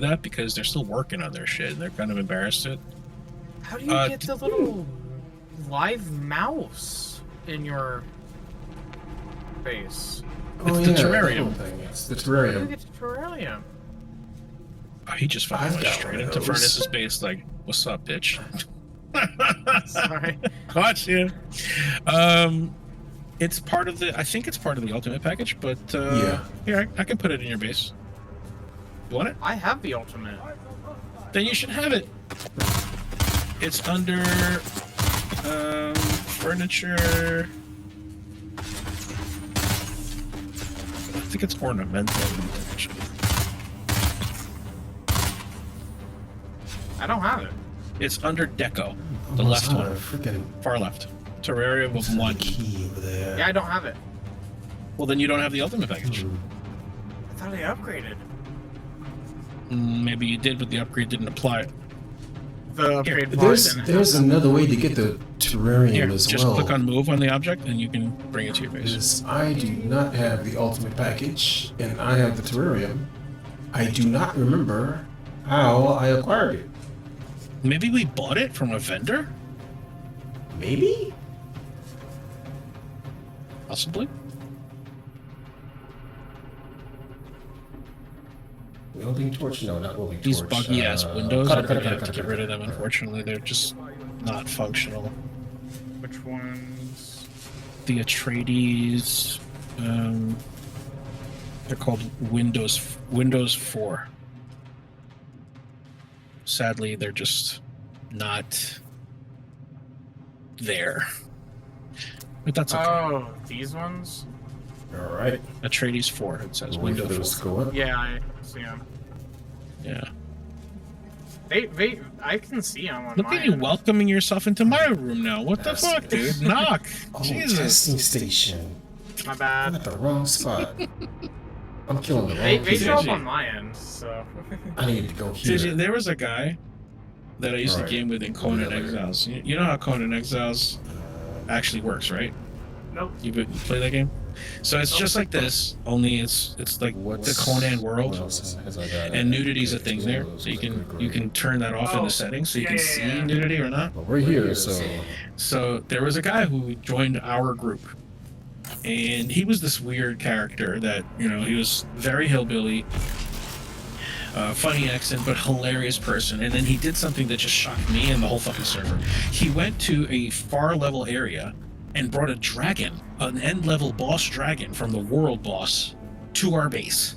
that because they're still working on their shit and they're kind of embarrassed at. How do you get the little live mouse in your face? It's the terrarium. It's the How do you terrarium. get the terrarium? Oh, he just fucking I've went got straight one of into those. Furnace's base like, what's up, bitch? Sorry. Got you. It's part of the, I think it's part of the ultimate package, but Yeah. here, I can put it in your base. You want it? I have the ultimate. Then you should have it. It's under furniture. I think it's ornamental. I don't have it. It's under deco, the Almost left had a one, freaking far left. Terrarium of one. key over there. Yeah, I don't have it. Well, then you don't have the ultimate package. I thought I upgraded. Maybe you did, but the upgrade didn't apply. The upgrade part There's didn't there's happen. another way to get the terrarium Here, as just well. click on move on the object, and you can bring it to your base. Because I do not have the ultimate package, and I have the terrarium. I do not remember how I acquired it. Maybe we bought it from a vendor? Maybe? Possibly. Welding torch? No, not welding These torch. buggy ass windows, cut I'm it, gonna cut it, have cut to it, get cut rid it. of them, unfortunately. They're just not functional. Which ones? The Atreides, they're called Windows 4. Sadly, they're just not there. But that's okay. Oh, these ones? All right. Atreides 4, it says Wait for Windows those 4. to go up. Yeah, I see them. Yeah. I can see them on Look mine. at you welcoming yourself into my room now. What the That's fuck, dude? Knock. Oh, Jesus. testing station. My I'm bad. at the wrong spot. I'm killing the They wrong show up people. on my end, so. I need to go here. Seriously, there was a guy that I used to Right. game with in Conan Really? Exiles. You know how Conan Exiles actually works, right? Nope. You play that game? So it's just like this, only it's like the Conan world, What else has I got? and nudity's a thing there, so you can turn that off in Oh, the settings, so you yeah, can yeah, see yeah. nudity or not. But we're here, so So there was a guy who joined our group, and he was this weird character that, you know, he was very hillbilly, funny accent, but hilarious person. And then he did something that just shocked me and the whole fucking server. He went to a far level area and brought a dragon, an end level boss dragon from the world boss, to our base.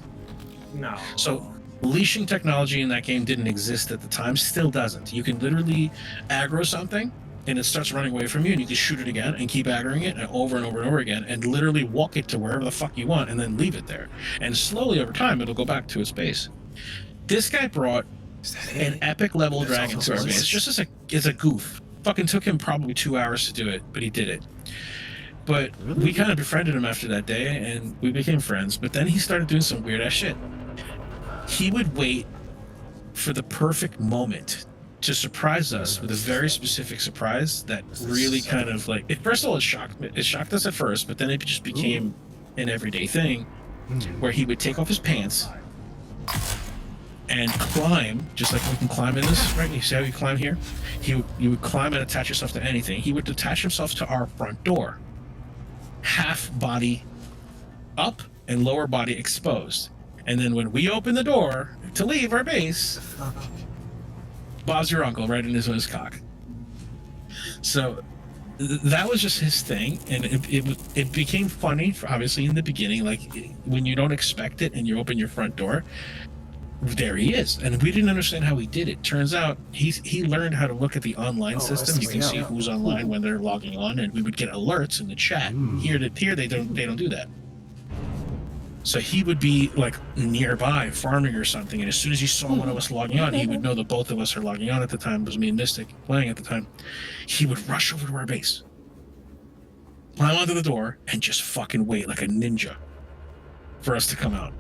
No. So leashing technology in that game didn't exist at the time, still doesn't. You can literally aggro something and it starts running away from you, and you can shoot it again and keep aggroing it and over and over and over again, and literally walk it to wherever the fuck you want and then leave it there. And slowly over time it'll go back to its base. This guy brought an epic level dragon to our base just as a goof. Fucking took him probably 2 hours to do it, but he did it. But we kind of befriended him after that day, and we became friends. But then he started doing some weird ass shit. He would wait for the perfect moment to surprise us with a very specific surprise that really kind of like, first of all, it shocked us at first, but then it just became an everyday thing where he would take off his pants and climb, just like we can climb in this, right? You see how you climb here? You would climb and attach yourself to anything. He would attach himself to our front door, half body up and lower body exposed. And then when we open the door to leave our base, Bob's your uncle right in his cock. So that was just his thing, and it became funny, obviously, in the beginning, like when you don't expect it and you open your front door, there he is. And we didn't understand how he did it. Turns out he learned how to look at the online system. You can see who's online when they're logging on, and we would get alerts in the chat. Here they don't do that. So he would be like nearby farming or something, and as soon as he saw one of us logging on, he would know that both of us are logging on at the time. It was me and Mystic playing at the time. He would rush over to our base, climb onto the door, and just fucking wait like a ninja for us to come out.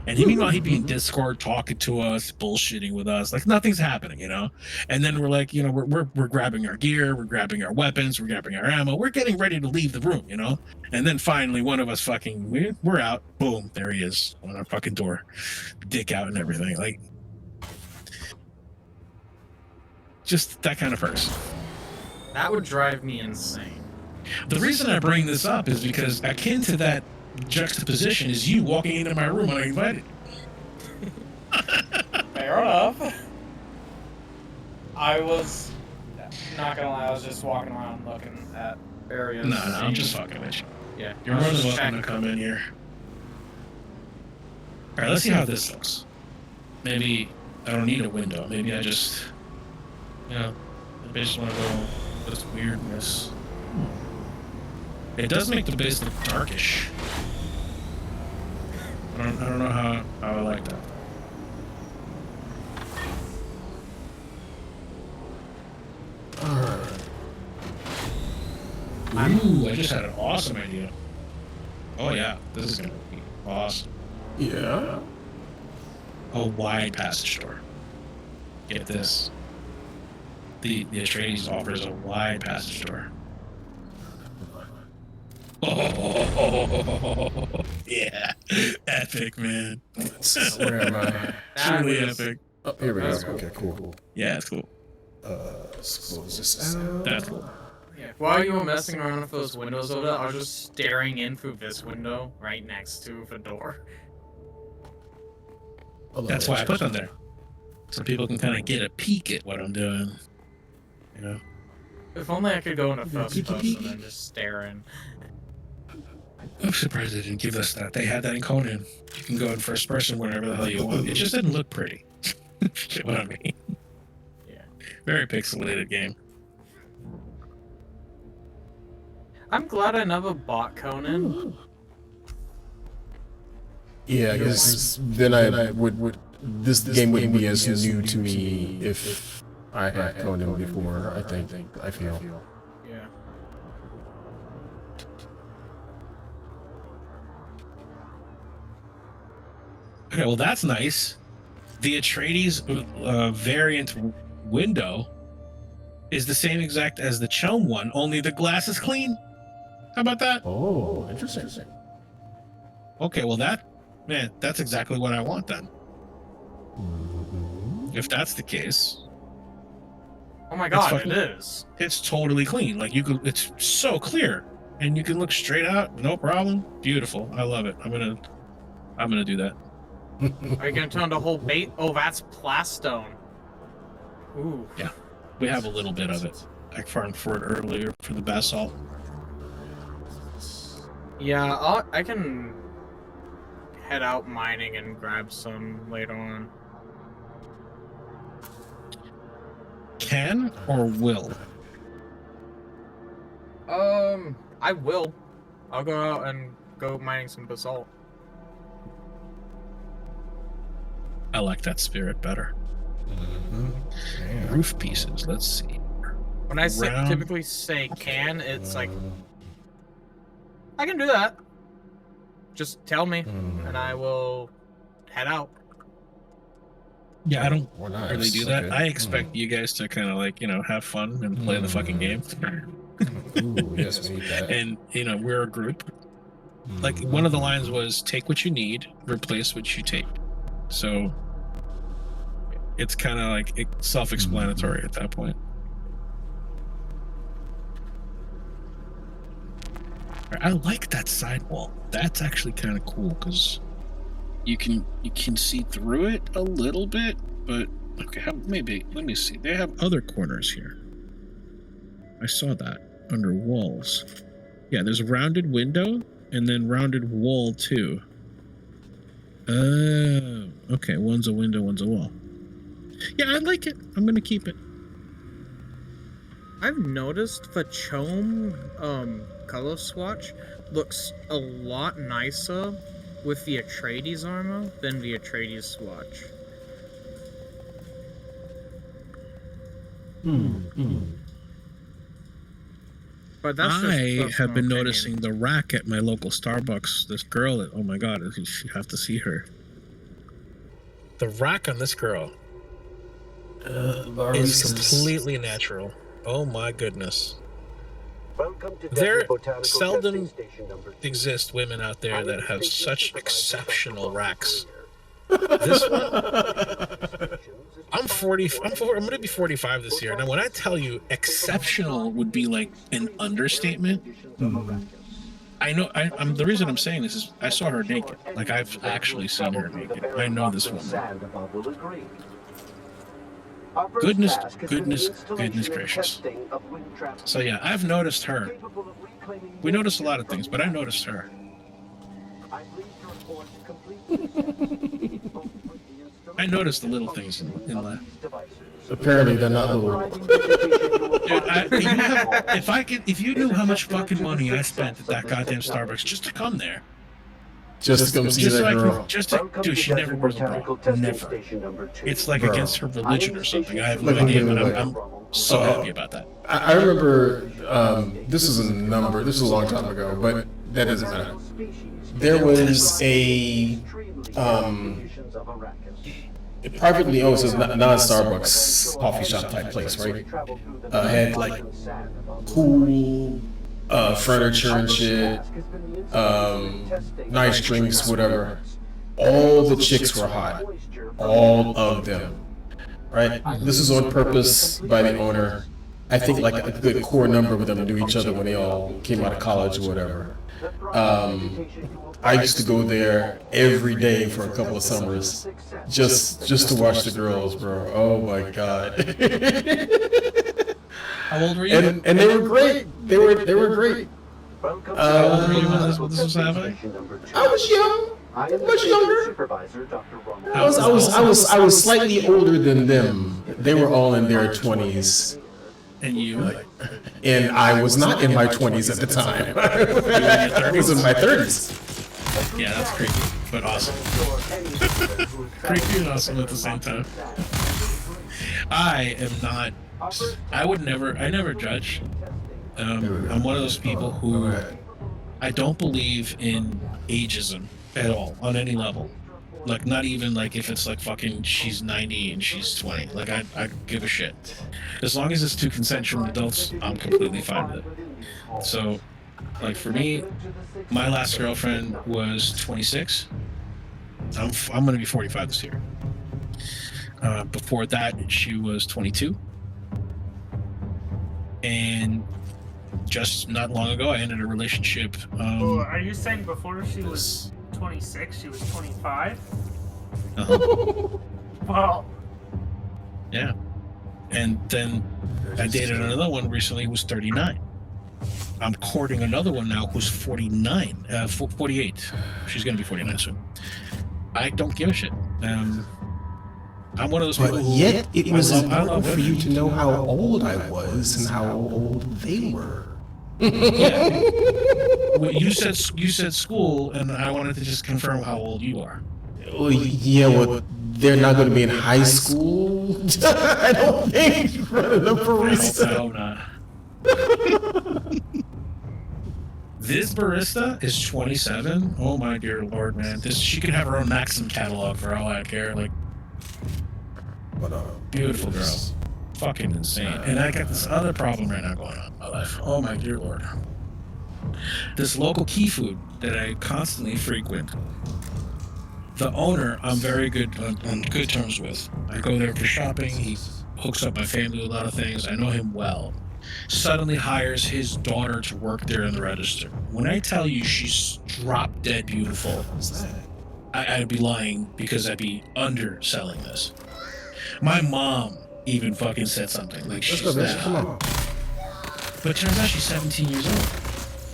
And meanwhile, he'd be in Discord talking to us, bullshitting with us, like nothing's happening, you know? And then we're like, you know, we're grabbing our gear, we're grabbing our weapons, we're grabbing our ammo, we're getting ready to leave the room, you know? And then finally, one of us fucking, we're out, boom, there he is on our fucking door, dick out and everything. Like, Just that kind of person. That would drive me insane. The reason I bring this up is because akin to that juxtaposition is you walking into my room uninvited. Fair enough. I was not gonna lie, I was just walking around looking at areas. No, I'm just fucking with you. Yeah. You're more than welcome to come in here. Alright, let's see how this looks. Maybe I don't need a window. Maybe I just, maybe I just want to go with this weirdness. It does make the base look darkish. I don't know how I like that. Alright. Ooh, I just had an awesome idea. Oh yeah, this is gonna be awesome. Yeah. A wide passage door. Get this. The Atreides offers a wide passage door. Oh yeah, epic, man. Where am I? Truly epic. Oh, here we go. Okay, cool. Yeah, it's cool. Let's close this out. That's cool. Yeah. While you were messing around with those windows over there, I was just staring in through this window right next to the door. That's why I put them there, so people can kind of get a peek at what I'm doing. You know. If only I could go into first person and just stare in. I'm surprised they didn't give us that. They had that in Conan. You can go in first person whenever the hell you want. It just didn't look pretty. Shit, what I mean. Yeah. Very pixelated game. I'm glad I never bought Conan. Yeah, I guess then I would this game wouldn't be as new to me if I had Conan before. I feel. Yeah. Okay, well that's nice. The Atreides variant window is the same exact as the Chome one, only the glass is clean. How about that? Oh, interesting. Okay, well that's exactly what I want then. If that's the case, Oh my god, it is. it's totally clean. Like it's so clear, and you can look straight out, no problem. Beautiful. I love it. I'm gonna do that. Are you gonna turn the whole bait? Oh, that's plastone. Ooh. Yeah, we have a little bit of it. I farmed for it earlier for the basalt. Yeah, I can head out mining and grab some later on. Can or will? I will. I'll go out and go mining some basalt. I like that spirit better. Roof pieces. Let's see. When I typically say can, it's like I can do that. Just tell me, and I will head out. Yeah, I don't nice. really do that. Okay. I expect you guys to kind of like, have fun and play the fucking game. Ooh, yes, we need that. And, we're a group. Like, one of the lines was, take what you need, replace what you take. So, it's kind of like self-explanatory at that point. I like that sidewall. That's actually kind of cool, because you can see through it a little bit, but okay, maybe let me see. They have other corners here. I saw that under walls. Yeah, there's a rounded window and then rounded wall too. Okay, one's a window, one's a wall. Yeah, I like it. I'm gonna keep it. I've noticed the Chome color swatch looks a lot nicer with the Atreides armor than the Atreides swatch. But that's I have been noticing the rack at my local Starbucks. This girl, oh my god, you have to see her. The rack on this girl is completely natural. Oh my goodness. There seldom exist women out there that have such exceptional racks. This one, I'm I'm gonna be 45 this year. Now, when I tell you exceptional would be like an understatement, I know. I'm the reason I'm saying this is I saw her naked. Like I've actually seen her naked. I know this woman. Goodness gracious. So yeah, I've noticed her. We noticed a lot of things, but I noticed her. I noticed the little things in life. Apparently, they're not little. Dude, if you knew how much fucking money I spent at that goddamn Starbucks just to come there, Just to come see that girl. Dude, she never wears a bra. Never. It's like Bro. against her religion or something. I have no idea, but I'm so happy about that. I remember, this was a long time ago, but that doesn't matter. There was a, privately owned, so non-Starbucks coffee shop type place, right? Had like cool furniture and shit, nice drinks, whatever. All the chicks were hot, all of them, right? This is on purpose by the owner. I think like a good core number of them knew each other when they all came out of college or whatever. I used to go there every day for a couple of summers, just to watch the girls, bro. Oh my god. How old were you? And they were great. They were great. How old were you when this was happening? I was young, much younger. I was slightly older than them. They were all in their 20s. And you? And I was not in my 20s at the time. I was in my 30s. Yeah, that's creepy, but awesome. Creepy and awesome at the same time. I never judge. I'm one of those people who I don't believe in ageism at all, on any level. Like, not even like if it's like fucking she's 90 and she's 20. Like, I give a shit. As long as it's two consensual adults, I'm completely fine with it. So, like for me, my last girlfriend was 26. I'm gonna be 45 this year. Before that, she was 22. And just not long ago, I ended a relationship. Are you saying before she was 26, she was 25? Well. Yeah. And then I dated another one recently who was 39. I'm courting another one now who's 48. She's going to be 49 soon. I don't give a shit. I'm one of those people who... Yet it was important for you to know how old I was and how old they were. Yeah. Well, you said school, and I wanted to just confirm how old you are. Well, yeah, well, they're not going to be in high school. I don't think. The barista. I hope not. This barista is 27. Oh my dear lord, man! She could have her own Maxim catalog for all I care. Like, beautiful girl, fucking insane. And I got this other problem right now going on in my life. Oh my dear lord! This local key food that I constantly frequent. The owner, I'm very good on good terms with. I go there for shopping. He hooks up my family with a lot of things. I know him well. Suddenly hires his daughter to work there in the register. When I tell you she's drop dead beautiful, I'd be lying because I'd be underselling this. My mom even fucking said something like she's that hot. But turns out she's 17 years old.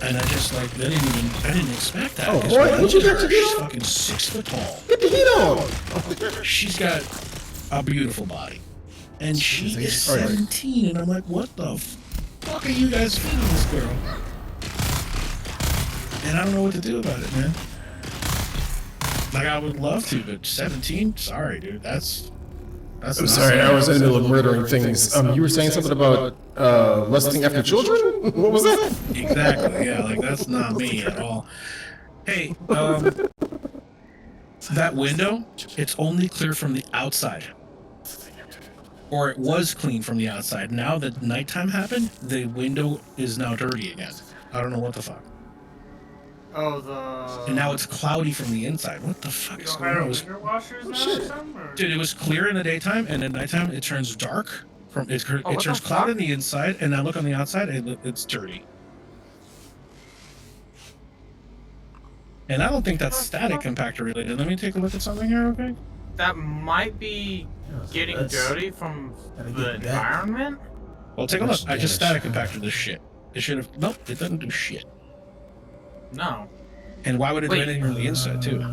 And I just like I didn't expect that. Oh boy, what you got to do? She's fucking 6 foot tall. Get the heat on. She's got a beautiful body. And she is 17, and I'm like, what the fuck are you guys feeding this girl? And I don't know what to do about it, man. Like, I would love to, but 17? Sorry, dude. That's I'm sorry, I was in the middle of murdering things. You were saying something about lusting after children? What was that? Exactly, yeah, like, that's not me at all. Hey, that window, it's only clear from the outside. Or it was clean from the outside. Now that nighttime happened, the window is now dirty again. I don't know what the fuck. Oh, the. And now it's cloudy from the inside. What the fuck You is don't going hire on? winter washers now or shit. something? Or? Dude, it was clear in the daytime, and at nighttime it turns dark. It what turns the cloud fuck? on the inside, and now look on the outside, and it's dirty. And I don't think that's static compactor related. Let me take a look at something here, okay? That might be getting dirty from gotta the get back. environment. Well, take a look. I just damage. static compacted this shit. It should have. Nope, it doesn't do shit. No. And why would it do Wait. anything from the inside, too?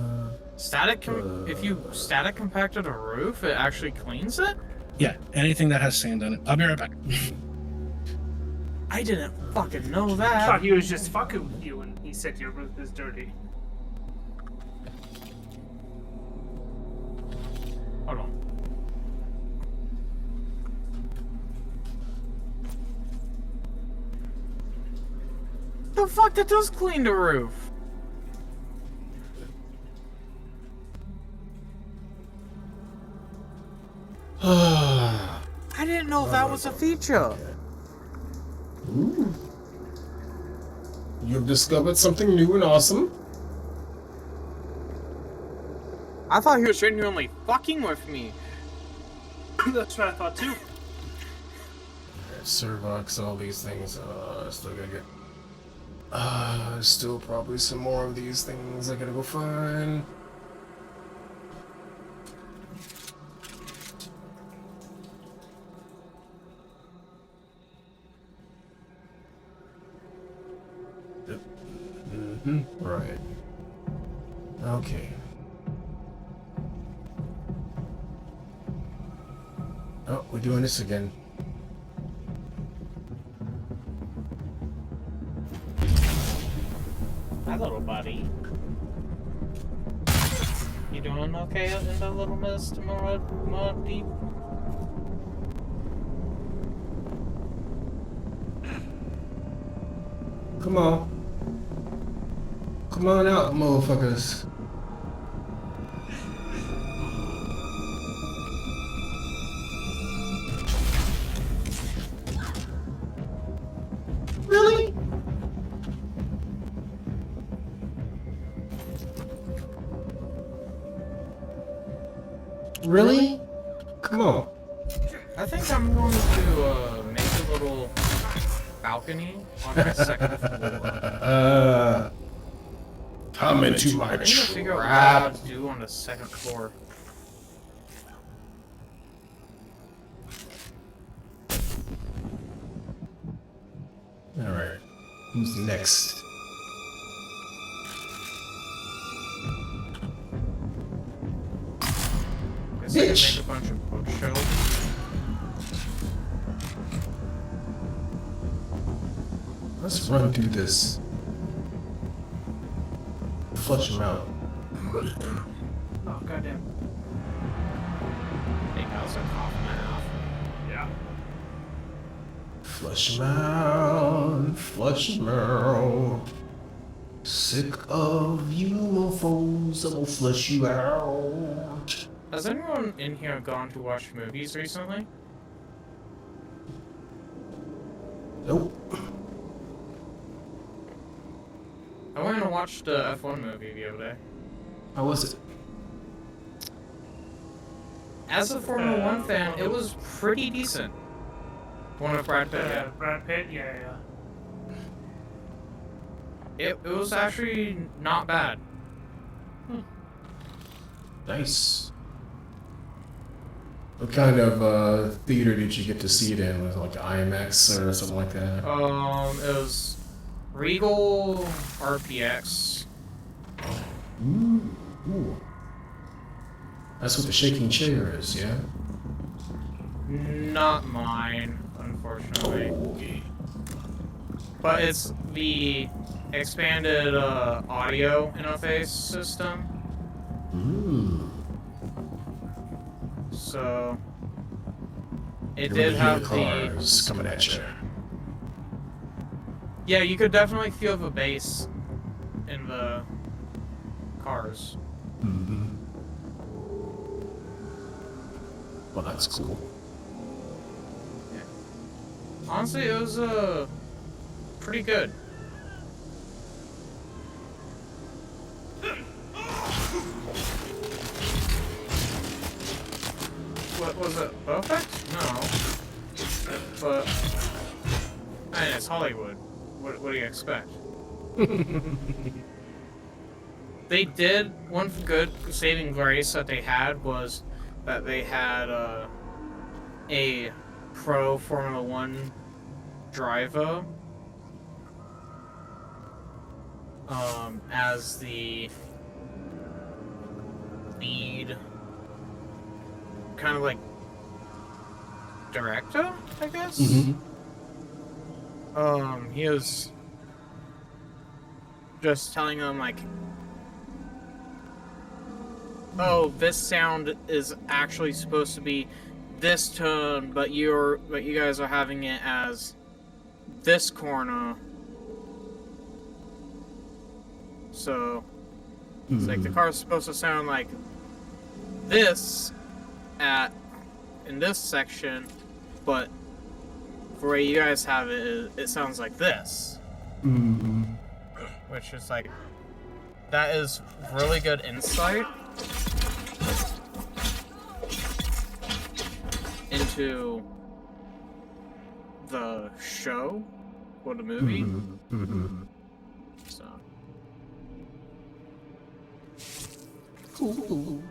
If you static compacted a roof, it actually cleans it? Yeah, anything that has sand on it. I'll be right back. I didn't fucking know I that. thought he was just fucking with you when he said your roof is dirty. Hold on. The fuck, that does clean the roof. I didn't know that was a feature. Ooh. You've discovered something new and awesome. I thought he was genuinely fucking with me. That's what I thought too. Servox, all these things. Still gotta get. Still probably some more of these things I gotta go find. Right. Okay. Oh, we're doing this again. Hi, little buddy. You doing okay out in the little mist, mud deep? Come on. Come on out, motherfuckers. Really? Really? Come on. I think I'm going to make a little balcony on my second floor. Come into my I need to figure out what to do on the second floor. Alright. Who's next? Guess I can Bitch. make a bunch of bookshelves. Let's run through this. Flush them out. Oh goddamn. Big house and half and a half. Yeah. Flush them out. Flush them out. Sick of you mofos. I'm gonna flush you out. Has anyone in here gone to watch movies recently? Nope. I went and watched the F1 movie the other day. How was it? As a Formula 1 fan, it was pretty decent. One of Brad Pitt, yeah. Brad Pitt, yeah. It was actually not bad. Nice. What kind of theater did you get to see it in? Was it like IMAX or something like that? It was Regal RPX. Ooh. That's what the shaking chair is, yeah? Not mine, unfortunately. Okay. But it's the expanded audio interface system. Ooh. So it You did really have hear the the. cars coming at you. Yeah, you could definitely feel the bass in the cars. Mm-hmm. Well, that's cool. Honestly, it was pretty good. Was it perfect? No. But I mean, it's Hollywood. What do you expect? They did one good saving grace that they had was that they had a pro Formula One driver as the lead, kind of like director, I guess. Mm-hmm. He was just telling them like, oh, this sound is actually supposed to be this tone, but you guys are having it as this corner. So it's like the car's supposed to sound like this in this section, but for the way you guys have it, it sounds like this. Mm-hmm. Which is like, that is really good insight into the show or the movie. Mm-hmm. Mm-hmm. So Cool.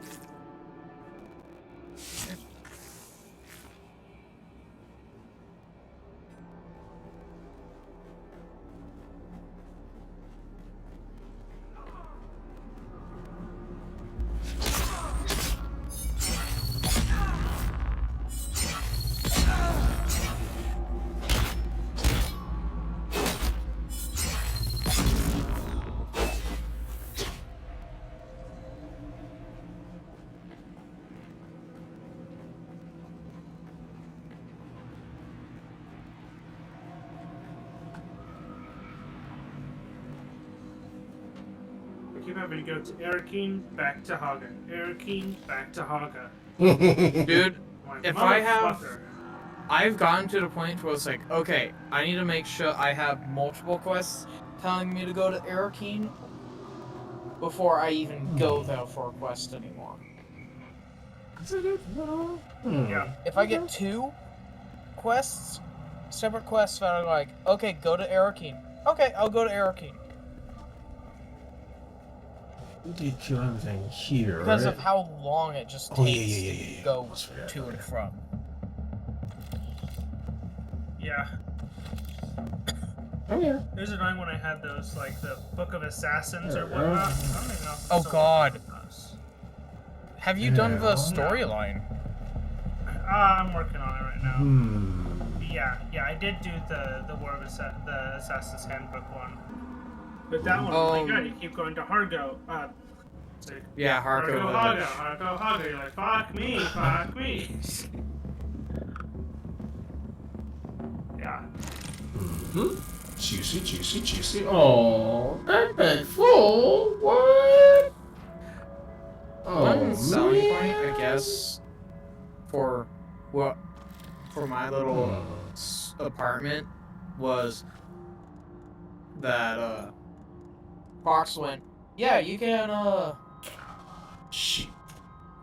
Keep having to go to Arakeen, back to Haga. Arakeen, back to Haga. dude, Like, if I've gotten to the point where it's like, okay, I need to make sure I have multiple quests telling me to go to Arakeen before I even go there for a quest anymore. Yeah. If I get 2 quests, separate quests that are like, okay, go to Arakeen. Okay, I'll go to Arakeen. Do you kill everything here? Because right? of how long it just takes to go to and from. Yeah. Oh yeah. It was annoying when I had those, like, the Book of Assassins or whatnot. I don't even know if Oh, it's still God. with us. Have you done the storyline? I'm working on it right now. Hmm. Yeah, I did do the War of the Assassin's Handbook one. But that one, oh my god, you keep going to Hargo. Yeah, Hargo. Hargo. You're like, fuck me. Yeah. Mm-hmm. Juicy. Oh, backpack full. What? Oh, One selling man. point, I guess, for my little apartment was that Fox went, yeah, you can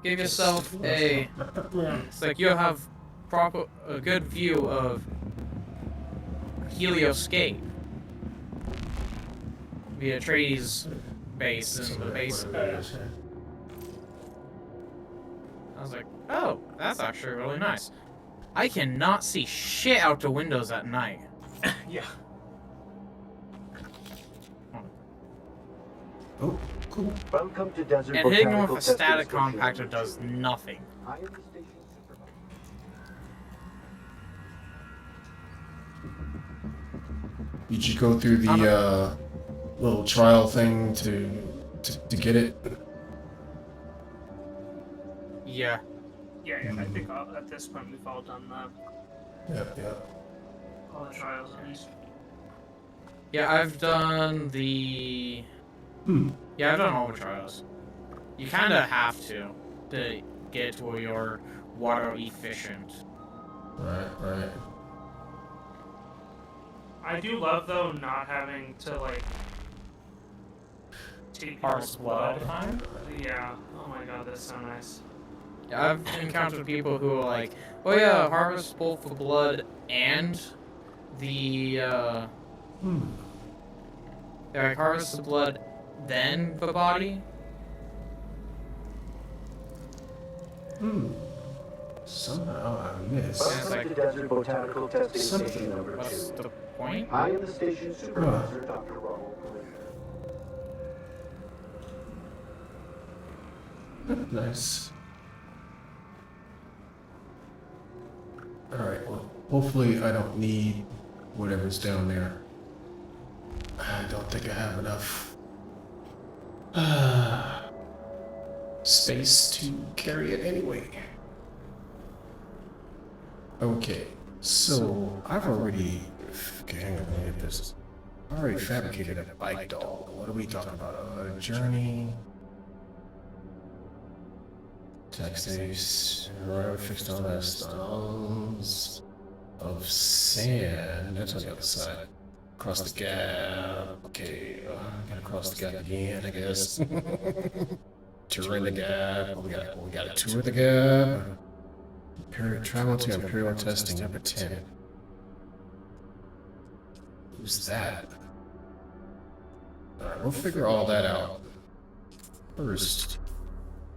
give yourself it's like you have a good view of Helioscape via Atreides base in the basement. I was like, oh, that's actually really nice. I cannot see shit out the windows at night. Yeah. Oh, cool. Welcome to Desert And hitting them Botanical with a static Testing Station. compactor does nothing. I am the station supervisor. Did you go through the little trial thing to get it? Yeah. Yeah, I think at this point we've all done all the trials at least. Yeah, I've done the... Yeah, I've done all the trials. You kind of have to get to where you're water efficient. Right. I do love, though, not having to, like, take people's Harvest blood all blood. the time? Yeah. Oh my god, that's so nice. I've encountered people who are like, oh yeah, harvest both the blood and the, they're like, harvest the blood, then the body. Somehow I missed. Sounds Welcome like- to Desert Botanical Testing Something. Station number What's 2. the point? I am the station supervisor, Dr. Ronald Glacier. Nice. Alright, well, hopefully I don't need whatever's down there. I don't think I have enough space to carry it anyway. Okay, so I've already... Okay, hang on, let me get this. I already fabricated a bike doll. What are we talking about? A journey... Texas, right, fixed all that stones of sand. That's on the other side. Cross the gap. Okay, gotta cross the gap again, I guess. Touring the gap. We got to tour the gap. Travel to Imperial testing number 10. Who's that? Alright, we'll figure all that out. First,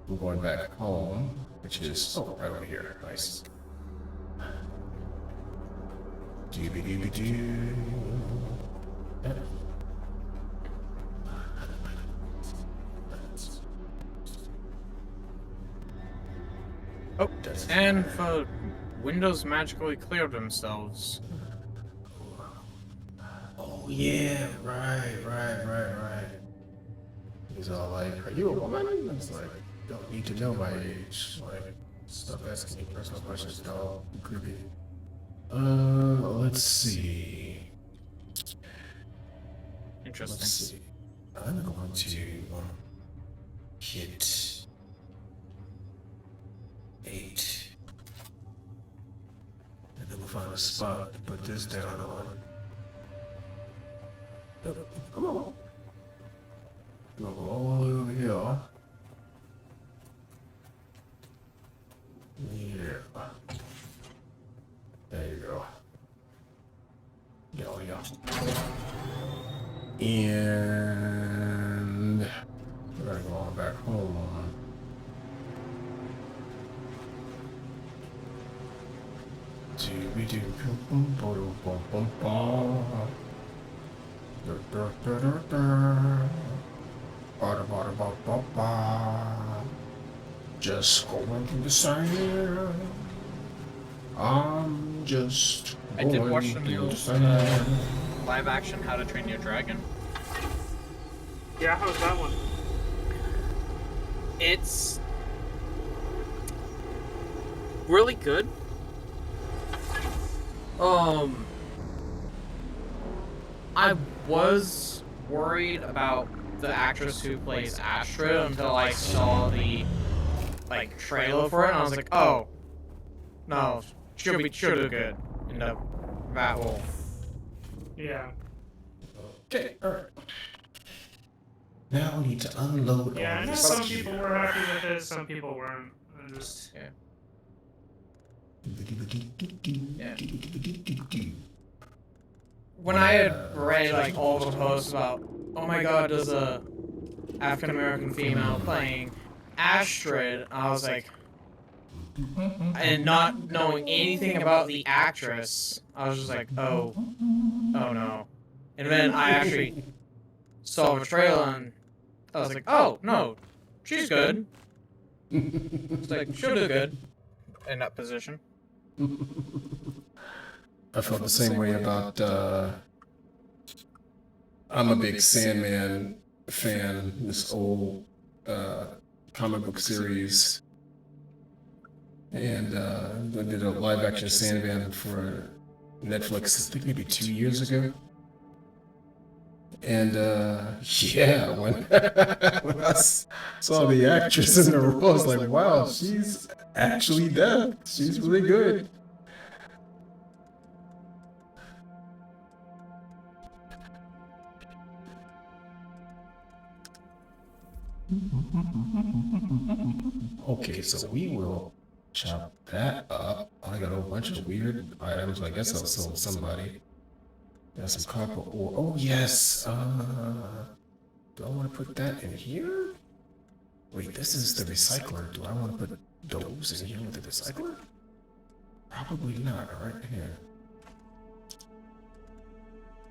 we're going back home, which is right over here. Nice. Doobie-doobie-doo. Yeah. Oh, and the windows magically cleared themselves. Oh yeah, right. He's all like, "Are you a woman?" I was like, "Don't need to know my age." Like, stop asking me personal questions, dog. Creepy. Let's see. Interesting. Let's see. I'm going to hit 8. And then we'll find a spot to put this down on. Come on. Go all the way over here. Yeah. There you go. Yeah. And we're gonna go on back home. Just going to the sand. I'm just I did going watch the to new the sand. live action How to Train Your Dragon. Yeah, how's that one? It's really good. I was worried about the actress who plays Astrid until I saw the trailer for it, and I was like, oh, no, she'll do good in the battle. Yeah. Okay, alright. Now we need to unload Yeah, I all know this some gear. people were happy with it, some people weren't. I just... Yeah. When I had read all the posts about, oh my god, there's a African American female playing Astrid, I was like, and not knowing anything about the actress, I was just like, oh no. And then I actually saw the trailer and I was like, oh no, she's good. It's like, she'll do good in that position. I felt the same way about, I'm a big Sandman fan, this old comic book series. And they did a live action Sandman for Netflix, I think maybe 2 years ago. And yeah, when, when I saw the actress in the role, I was like, wow, she's actually deaf. She's really good. Okay, so we will chop that up. I got a whole bunch of weird items. I guess I'll sell somebody. Got some copper ore. Oh yes. Do I want to put that in here? Wait, this is the recycler. Do I want to put those in here with the recycler? Probably not. Right here.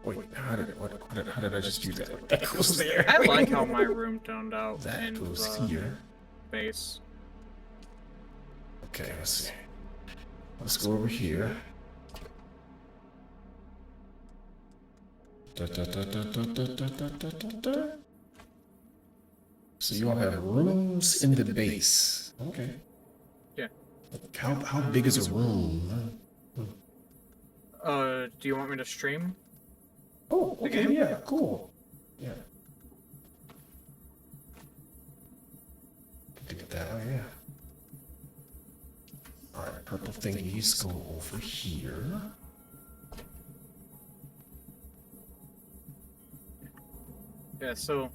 Wait, how did I just do that? That goes there. I like how my room turned out. That in goes the here. base. Okay, let's see. Let's go over here. So you all have rooms in the base. Okay. Yeah. How big is a room? Do you want me to stream? Oh, okay, game? yeah, cool. Yeah. Do it that way, yeah. Alright, purple thingies go over here. Yeah, so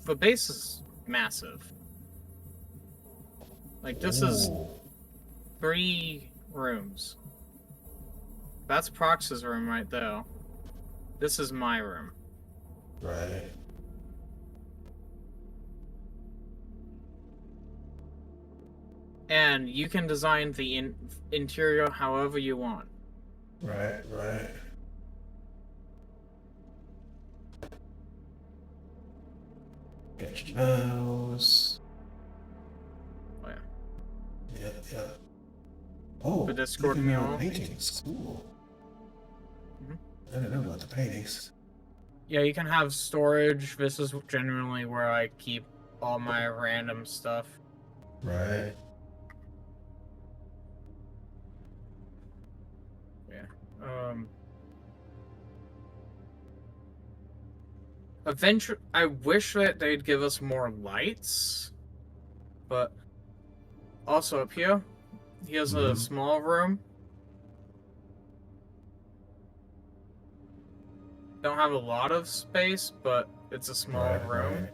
the base is massive. Like, this is Ooh. 3 rooms. That's Prox's room right there. This is my room. Right. And you can design the interior however you want. Right, right. Get your mouse. Oh, yeah. Yeah. Oh, The Discord look at mural. paintings. Cool. Mhm. I don't know about the paintings. Yeah, you can have storage. This is generally where I keep all my random stuff. Right. Yeah. Eventually, I wish that they'd give us more lights, but also up here, here's a small room. Don't have a lot of space, but it's a small room. Right.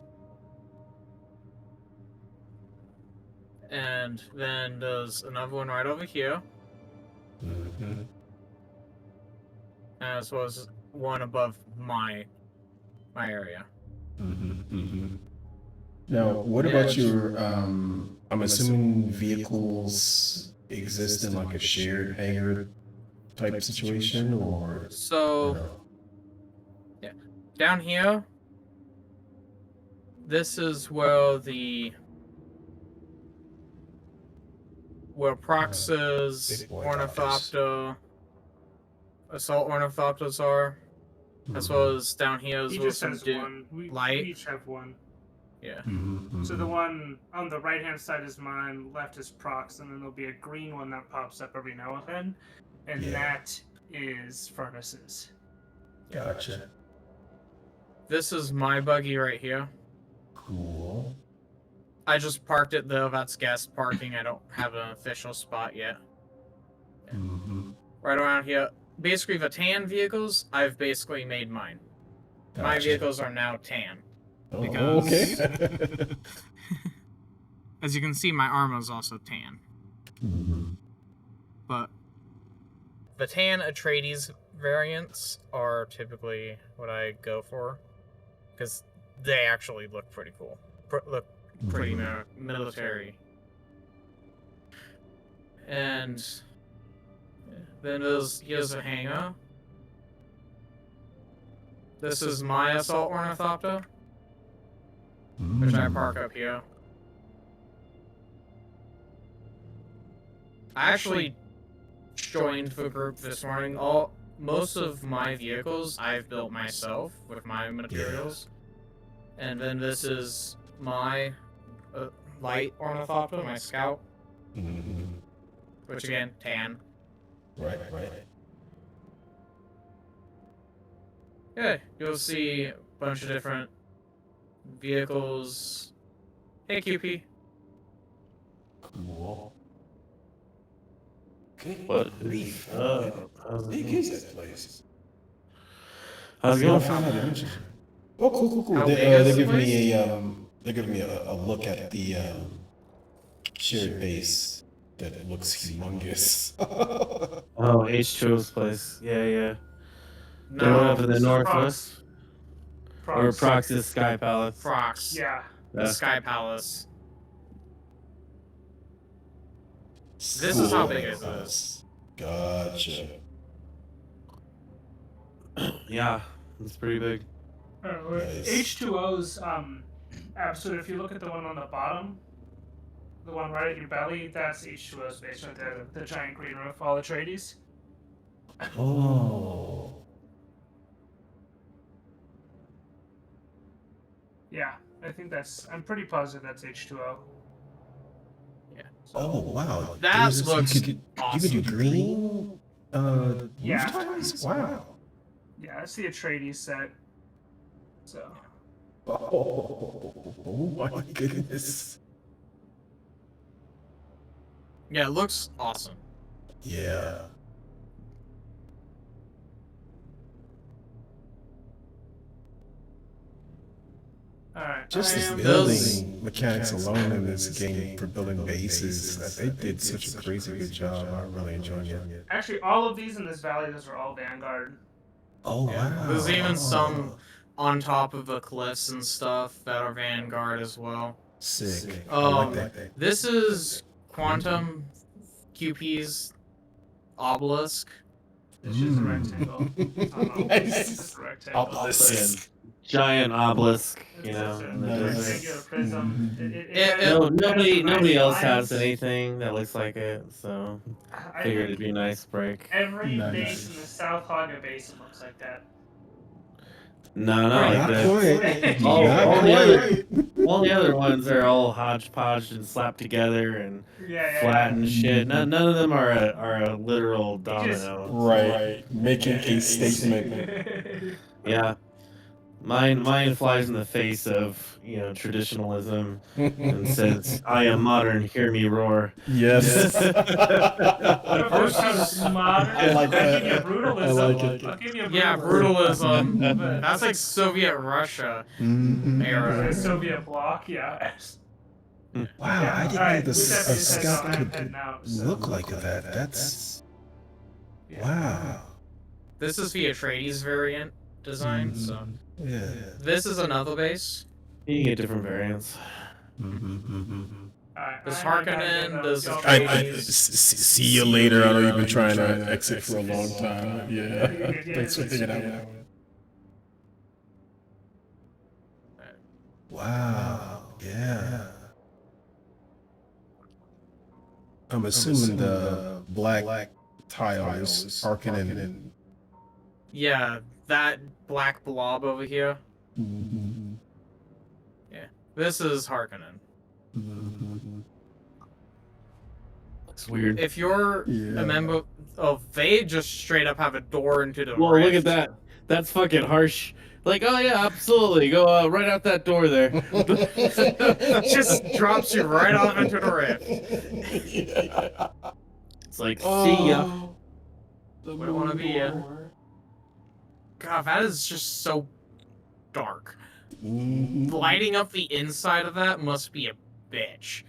And then there's another one right over here, Mm-hmm. as well as one above my area. Now, what Yeah, about your, I'm assuming vehicles exist in like a shared hangar type situation, or? So No? down here, this is where Prox's Big boy Ornithopter, Assault Ornithopters are, as well as down here as He well just some has one. We light. each have one. Yeah. So the one on the right hand side is mine, left is Prox, and then there'll be a green one that pops up every now and then, and Yeah. that is furnaces. Gotcha. This is my buggy right here. Cool. I just parked it there. That's guest parking. I don't have an official spot yet. Right around here. Basically, the tan vehicles, I've basically made mine. My Gotcha. vehicles are now tan. Oh, because- okay. As you can see, my armor is also tan. But the tan Atreides variants are typically what I go for, because they actually look pretty cool. Look pretty military. And then here's a hangar. This is my Assault Ornithopter, which I park up here. I actually joined the group this morning. Most of my vehicles I've built myself with my materials. And then this is my light Ornithopter, my Scout, which again, tan. Right. Yeah, you'll see a bunch of different vehicles. Hey, QP. Cool. Good What? grief. How's How it big going? is that place? How's it I'll going? find out eventually. Oh, cool. How They, big is they the give me a they're giving me a look at the shared base that looks humongous. Oh, H2O's place. Yeah. The one No, up in the this is northwest. Or Prox. Prox's Sky Palace. Prox. Yeah. The Yeah. Sky Palace. This is how big it is. Gotcha. Yeah, it's pretty big. Nice. H2O's absolute. If you look at the one on the bottom, the one right at your belly, that's H2O's base right there. The giant green roof, all Atreides. Oh. Yeah, I think that's. I'm pretty positive that's H2O. Yeah. Oh wow. That There's- looks you could awesome. do green Yeah. roof tiles? Wow. Yeah, that's the Atreides set. So. Oh my goodness. Yeah, it looks awesome. Yeah. Alright. Just I the am- building mechanics alone in this game for building bases, they did such a crazy good job. I'm really enjoying it. Actually, all of these in this valley, those are all Vanguard. Oh Yeah. wow. There's even some on top of the cliffs and stuff that are Vanguard as well. Sick. I Um, like that. This is Quantum QP's obelisk. It's just a rectangle. Nice. It's just a rectangle. Obelisk. Giant obelisk, It's you know. just a in the Nice. desert. rectangular prism. It- No, has nobody nice else has lines. anything that looks like it, so I figured think it'd be a nice break. every Nice. base in the South Haga Basin looks like that. No, not Right. like Not that. quite. All- Not all the quite. All the other ones are all hodgepodge and slapped together and Yeah. flat and shit. None of them are a literal just- domino. Right. Making a statement. Yeah. Mine flies in the face of, traditionalism and says, I am modern, hear me roar. Yes. First sounds modern. I like I'll give you that. brutalism. I like it. I'll give you Yeah, brutalism. brutalism. That's like Soviet Russia Mhm. era. Soviet bloc, yeah. Wow, I didn't know Alright, the who's that- a who's that scout sign could heading out, so- look like that. That's wow. This is the Atreides variant design, so. Yeah. This is another base. You can get different variants. Alright, Does I Harkonnen, have does y'all Atreides- See you later. I know you've been trying to exit for a long time. Yeah. Thanks for hanging out. Wow. Yeah. I'm assuming the black tiles, Harkonnen and Yeah, that black blob over here. This is Harkonnen. Looks weird. If you're Yeah. a member of, they just straight up have a door into the Well, rift. look at that. That's fucking harsh. Like, oh yeah, absolutely. Go right out that door there. Just drops you right off into the rift. It's like, see ya. Wouldn't want to be ya. God, that is just so dark. Lighting up the inside of that must be a bitch.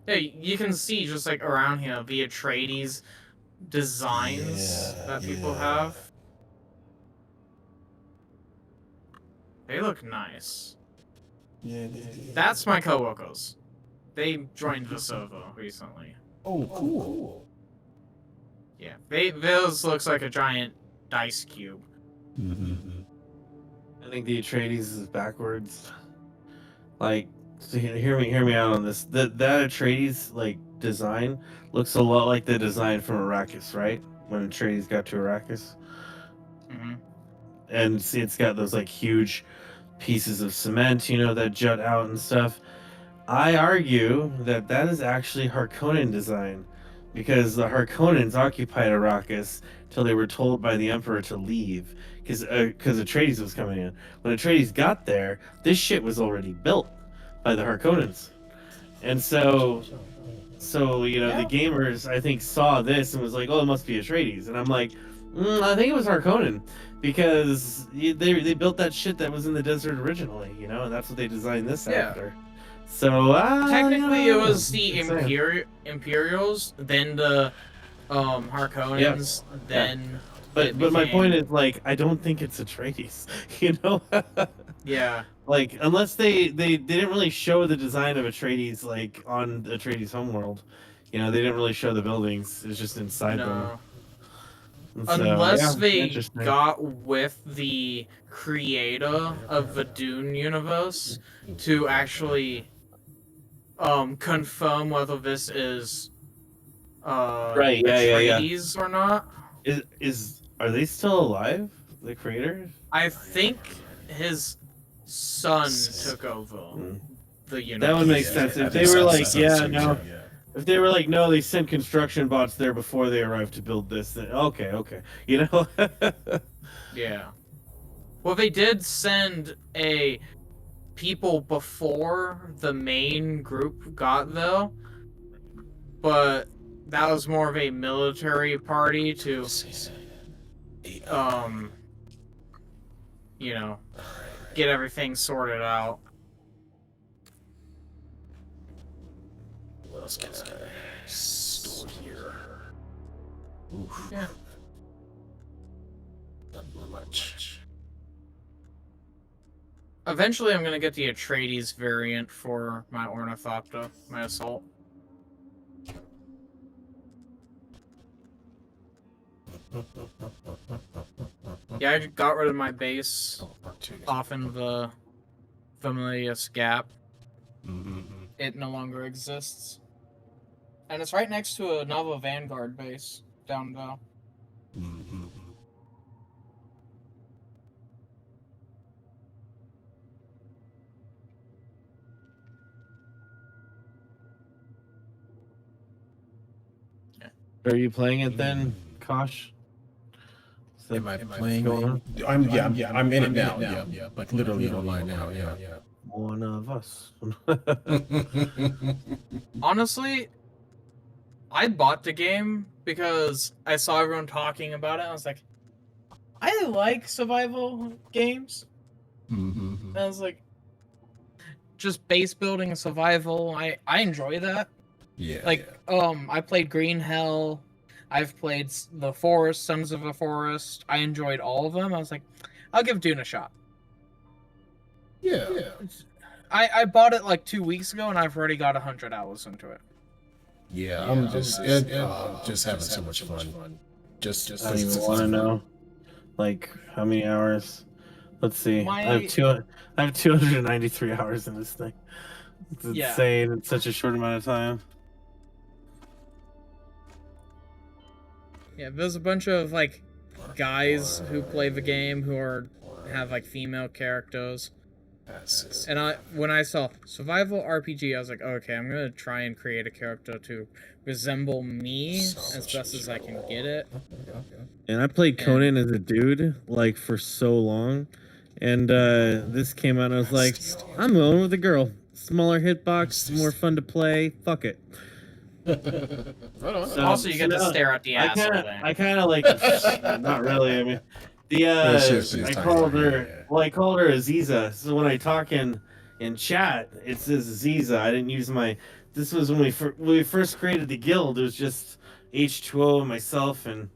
Yeah, you can see just like around here the Atreides designs that people have. They look nice. Yeah. That's my coworkers. They joined the server recently. Oh, cool. Yeah, this looks like a giant dice cube. I think the Atreides is backwards. Like, so hear me out on this. That Atreides design looks a lot like the design from Arrakis, right? When Atreides got to Arrakis, Hmm. and see, it's got those huge pieces of cement, that jut out and stuff. I argue that is actually Harkonnen design, because the Harkonnens occupied Arrakis till they were told by the Emperor to leave, because Atreides was coming in. When Atreides got there, this shit was already built by the Harkonnens, and so the gamers I think saw this and was like, oh, it must be Atreides, and I'm like, I think it was Harkonnen, because they built that shit that was in the desert originally, you know, and that's what they designed this Yeah. after. So Technically, you it know, was the it's insane. Imperials, then the Harkonnens, then But it my point became- is, like, I don't think it's Atreides, you know. yeah. Like, unless they didn't really show the design of Atreides, like, on Atreides' homeworld. You know, they didn't really show the buildings. It's just inside them. No. And so, Unless yeah, they interesting. got with the creator of the Dune universe to actually confirm whether this is Right, yeah. Atreides or not. Are they still alive? The creators? I think his son took over Mm. the universe. That would make sense. If they were like, if they were like, no, they sent construction bots there before they arrived to build this, then okay. You know? Yeah. Well, they did send a people before the main group got there, but that was more of a military party to, you know, get everything sorted out. What else can I store here? Oof. Yeah. Not much. Eventually, I'm gonna get the Atreides variant for my Ornithopter, my assault. Yeah, I got rid of my base off in the Familius Gap. It no longer exists. And it's right next to another Vanguard base down there. Are you playing it then, Kosh? Is that- Am I playing? going on? I'm in it now. Yeah. Like literally online now. Yeah. One of us. Honestly, I bought the game because I saw everyone talking about it. I was like, I like survival games. And I was like, just base building and survival. I enjoy that. Yeah. I played Green Hell. I've played The Forest, Sons of the Forest. I enjoyed all of them. I was like, I'll give Dune a shot. Yeah. I bought it like 2 weeks ago, and I've already got 100 hours into it. Yeah. I'm just having so much fun. Just I don't even want to know. Like, how many hours? Let's see. I have 293 hours in this thing. It's insane in such a short amount of time. Yeah, there's a bunch of like guys who play the game who have like female characters. And when I saw survival RPG, I was like, okay, I'm gonna try and create a character to resemble me as best as I can get it. And I played Conan as a dude like for so long, and this came out and I was like, I'm going with a girl. Smaller hitbox, more fun to play. Fuck it. So, also, you get to stare at the ass all day. I kind of like. Not really. I mean, I called her. Well, I called her Aziza. So when I talk in chat, it says Aziza. I didn't use my. This was when we first created the guild. It was just H2O, myself, and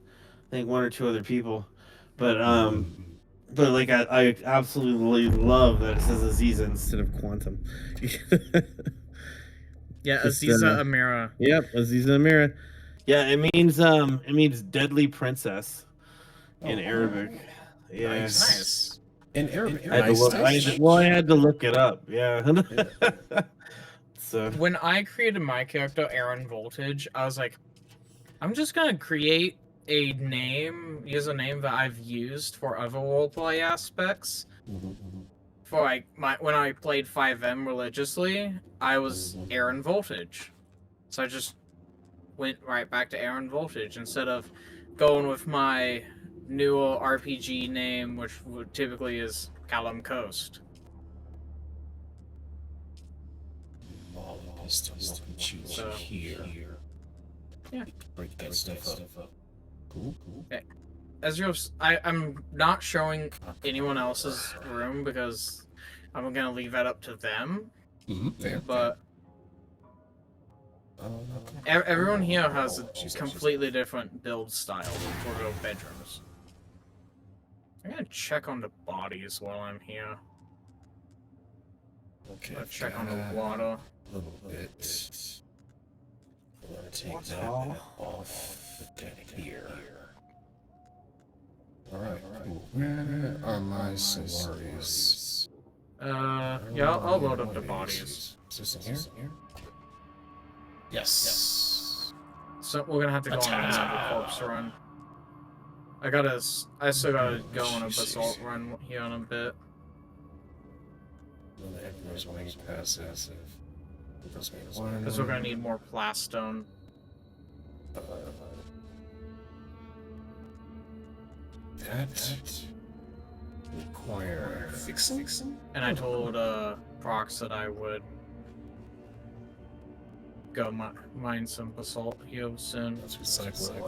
I think one or two other people. But like I absolutely love that it says Aziza instead of Quantum. Yeah, Aziza Amira. Yep, Aziza Amira. Yeah, it means deadly princess in Arabic. Yeah. Nice. In Arabic. I had to look it up. Yeah. So when I created my character, Aaron Voltage, I was like, I'm just gonna create use a name that I've used for other roleplay aspects. For like when I played 5M religiously, I was Aaron Voltage. So I just went right back to Aaron Voltage instead of going with my newer RPG name, which typically is Callum Coast. So, here. Yeah. Break that stuff up. Cool. Okay. I'm not showing anyone else's room because I'm gonna leave that up to them. Fair. But everyone here has a completely different build style for their bedrooms. I'm gonna check on the bodies while I'm here. Okay. Let's check on the water. A little bit. I'm gonna take that off the deck here. Alright, cool. Where are my Solaris? Yeah, I'll load up the bodies. Is this in here? Yes. So we're gonna have to go on another corpse run. I still gotta go on a basalt run here in a bit. Well, the Emperor's wing passive. Because we're gonna need more plastone. That require fixing? And I told Prox that I would go mine some basalt here soon Let's recycle it.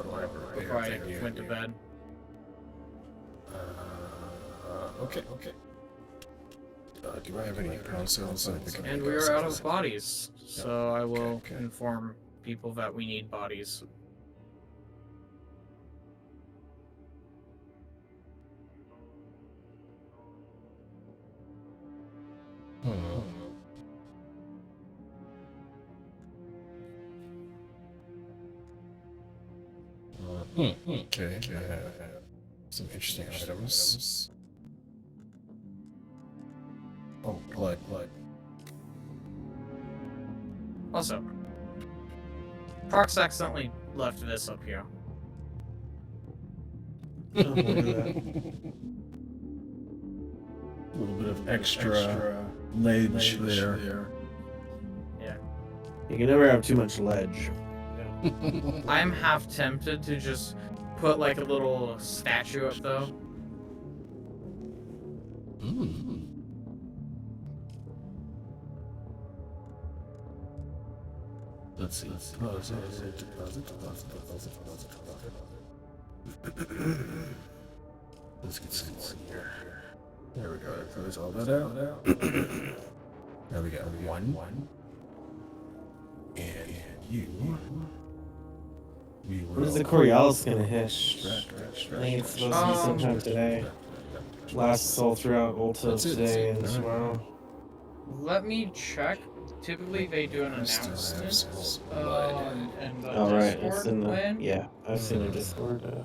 before I went to bed. Okay. Do I have any pound cells? And we are out of bodies, so I will Okay. inform people that we need bodies. Okay, some interesting items. Oh, blood. Also, Prox accidentally left this up here. Oh, look at that. A little bit of extra ledge there. Yeah. You can never have too much ledge. I'm half tempted to just put like a little statue up though. Let's see. Deposit. Let's get some here. There we go. Close all that out. There we go. One. And you. When is the Coriolis gonna hit? I think it's supposed to be sometime today. Lasts all throughout Ulta today and tomorrow. Let me check. Typically they do an announcement in the Oh right, Discord it's in the when. yeah. I've seen the Discord.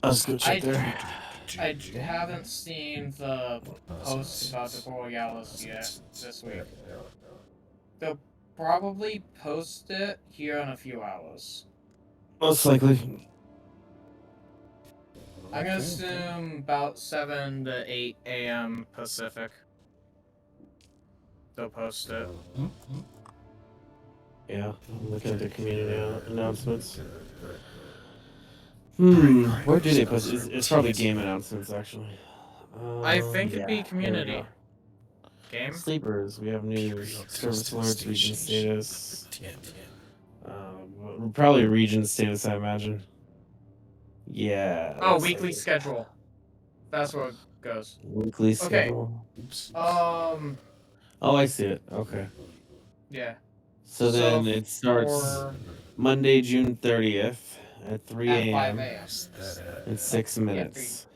I'll just go check there. I haven't seen the posts about the Borealis yet this week. They'll probably post it here in a few hours. Most likely. I'm gonna assume about 7 to 8 a.m. Pacific. They'll post it. Yeah, I'm looking at the community announcements. Where do they post it? It's probably game announcements, actually. I think it'd be yeah, community. there Game? we go. Sleepers, we have news. Service alerts, region status. Probably region status, I imagine. Yeah. Oh, that's weekly like schedule. That's where it goes. Weekly schedule. Oh, I see it. Okay. Yeah. So then it starts for- Monday, June 30th at 3 at 5 a.m. a.m. in 6 minutes.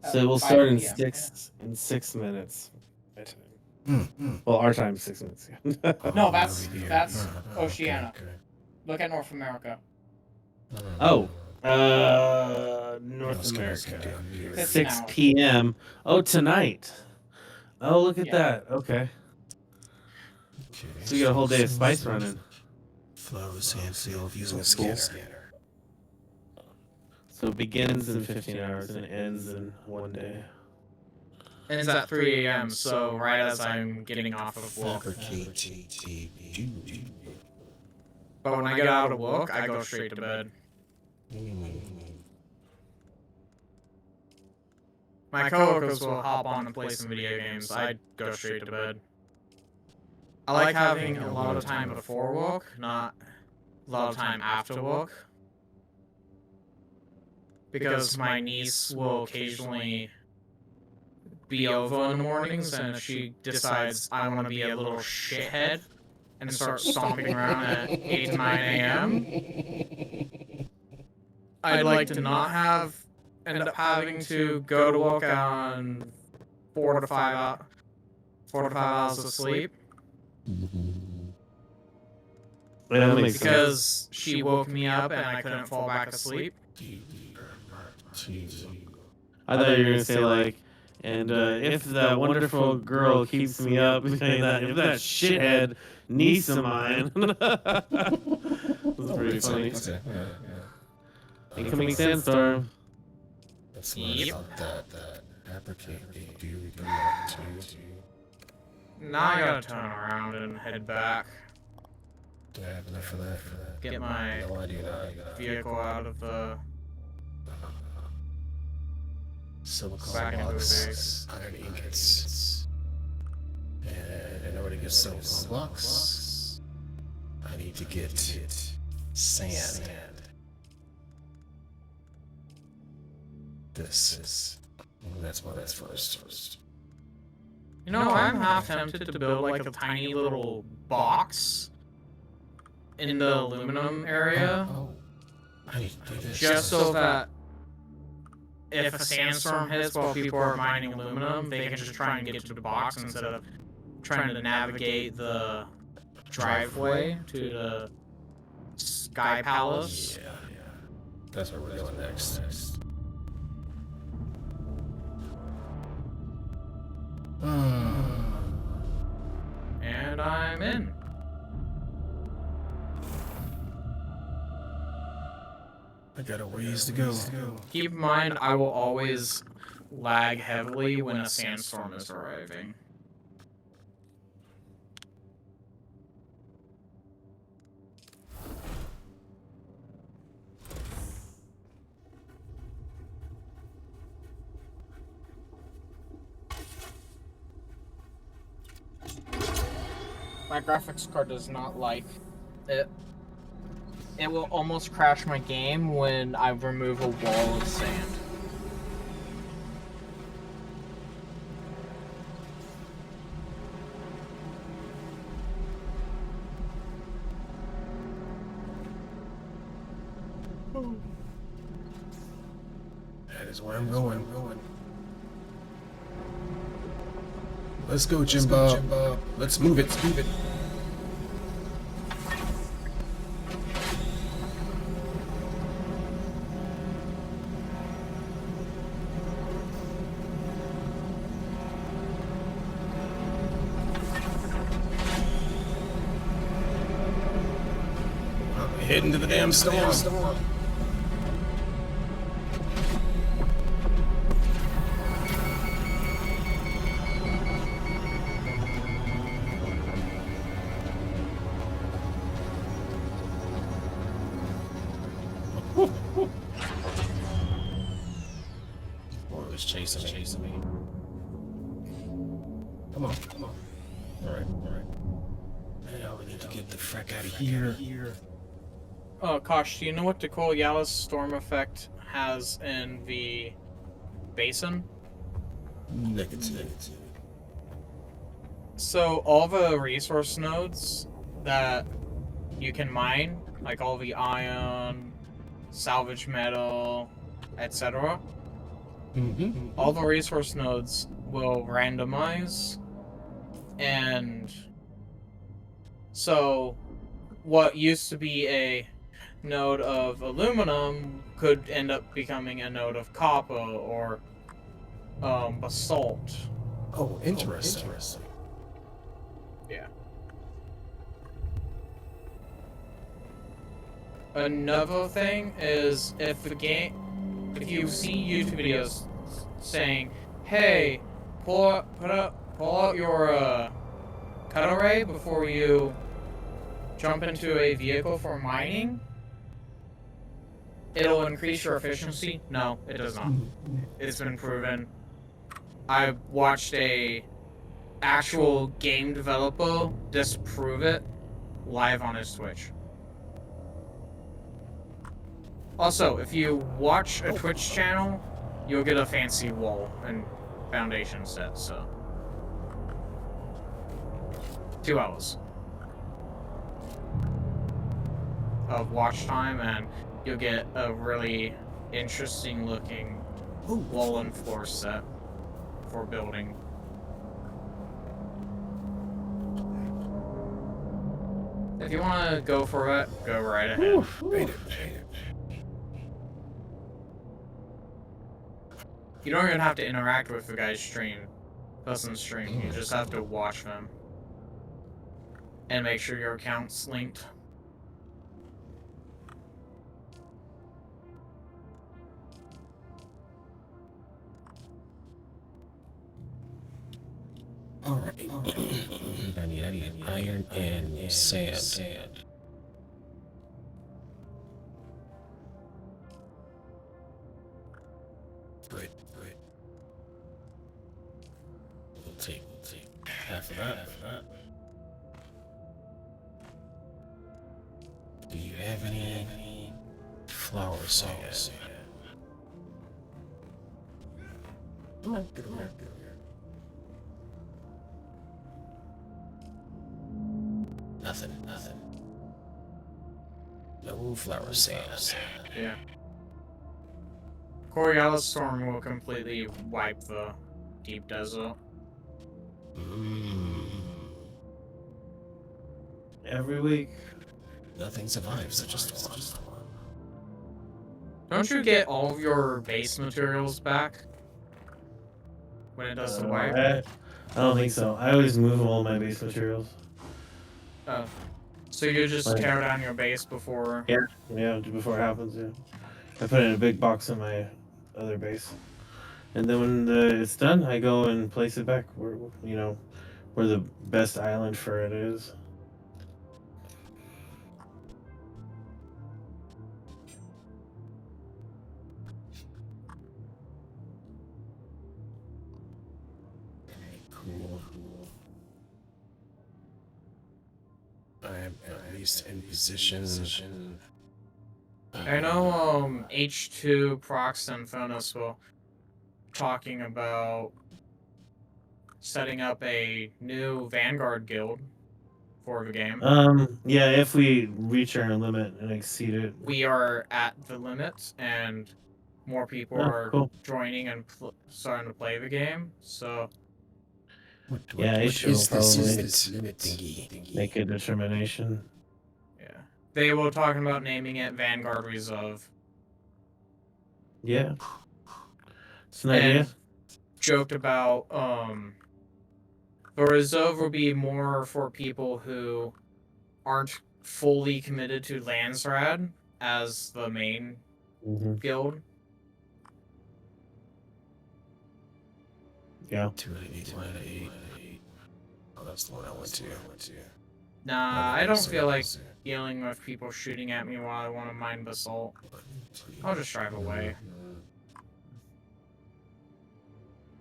At So we'll 5 start in p.m. 6 minutes. Well, our time 6 minutes. Yeah. No, that's Oceania. Look at North America. Oh, North America. 15 6 hours. p.m. Oh, tonight. Oh, look at Yeah. that. Okay. So you got a whole day of spice running. Flows handfield using a scanner. So it begins in 15 hours and ends in 1 day. And it's at 3 a.m., so right as I'm getting off of work. But when I get out of work, I go straight to bed. My coworkers will hop on and play some video games. I go straight to bed. I like having a lot of time before work, not a lot of time after work. because my niece will occasionally be over in the mornings, and if she decides I want to be a little shithead and start stomping around at 8 to 9 a.m., I'd like to not end up having to go to work on 4 to 5 hours of sleep. That makes sense. Because she woke me up and I couldn't fall back asleep. I thought you were gonna say like, and if that wonderful girl keeps me up, if that shithead niece of mine. That's pretty funny. Okay, yeah. Incoming sandstorm. That's what Yep. I thought that applicant do belong to. Now I gotta turn around and head back. Do I have enough for that? Get my No idea. Now. vehicle out of the... Silicon Back into the blocks, base. iron ingots. And in order to get silicon blocks, I need to get sand. This is... That's why that's first. You know, I'm half tempted to build like a tiny little box in the aluminum area, Oh. I need to do this. just so that if a sandstorm hits while people are mining aluminum, they can just try and get to the box instead of trying to navigate the driveway to the Sky Palace. Yeah. That's what we're doing next. And I'm in. I got a ways to go. Keep in mind, I will always lag heavily when a sandstorm is arriving. My graphics card does not like it. It will almost crash my game when I remove a wall of sand. That is where I'm going. Let's go, Jim Bob. Let's move it. I'm heading to the damn storm. Boy was chasing me. Come on. Alright. Now we need to get the frick out of here. Oh, Kosh, do you know what the Coriolis storm effect has in the basin? Negative. So, all the resource nodes that you can mine, like all the iron, salvage metal, etc., all the resource nodes will randomize, and so what used to be a node of aluminum could end up becoming a node of copper or basalt. Oh, interesting. Yeah. Another thing is if you see YouTube videos saying, "Hey, pull out your cut array before you jump into a vehicle for mining," it'll increase your efficiency. No, it does not. It's been proven. I watched a actual game developer disprove it live on his Twitch. Also, if you watch a Twitch channel, you'll get a fancy wall and foundation set, so. 2 hours of watch time, and you'll get a really interesting looking wall and floor set for building. If you want to go for it, go right ahead. You don't even have to interact with the guy's person's stream. You just have to watch them and make sure your account's linked. Alright. I need iron and sand. Great. We'll take half of that. Do you have any flour sand? Nothing. No flour sand. Yeah. Coriolis Storm will completely wipe the deep desert. Every week. Nothing survives such a storm. Don't you get all of your base materials back when it does the wipe? I don't think so. I always move all my base materials. Oh. So you just Like- tear down your base before... Yeah, before it happens, yeah. I put it in a big box in my other base. And then when it's done, I go and place it back where, where the best island for it is. Cool. I am at least in position. I know H2, Prox, and Phonos will talking about setting up a new Vanguard guild for the game. Yeah, if we reach our limit and exceed it. We are at the limit, and more people Oh, are cool. joining and starting to play the game. So Yeah, what H2 is will this probably limit thingy? make a determination. yeah, they were talking about naming it Vanguard Reserve. Yeah. It's an idea. And joked about the reserve will be more for people who aren't fully committed to Landsrad as the main Mm-hmm. guild. Yeah. 288. Oh, that's the one I went to. Nah, I don't feel like dealing with people shooting at me while I want to mine basalt. I'll just drive away.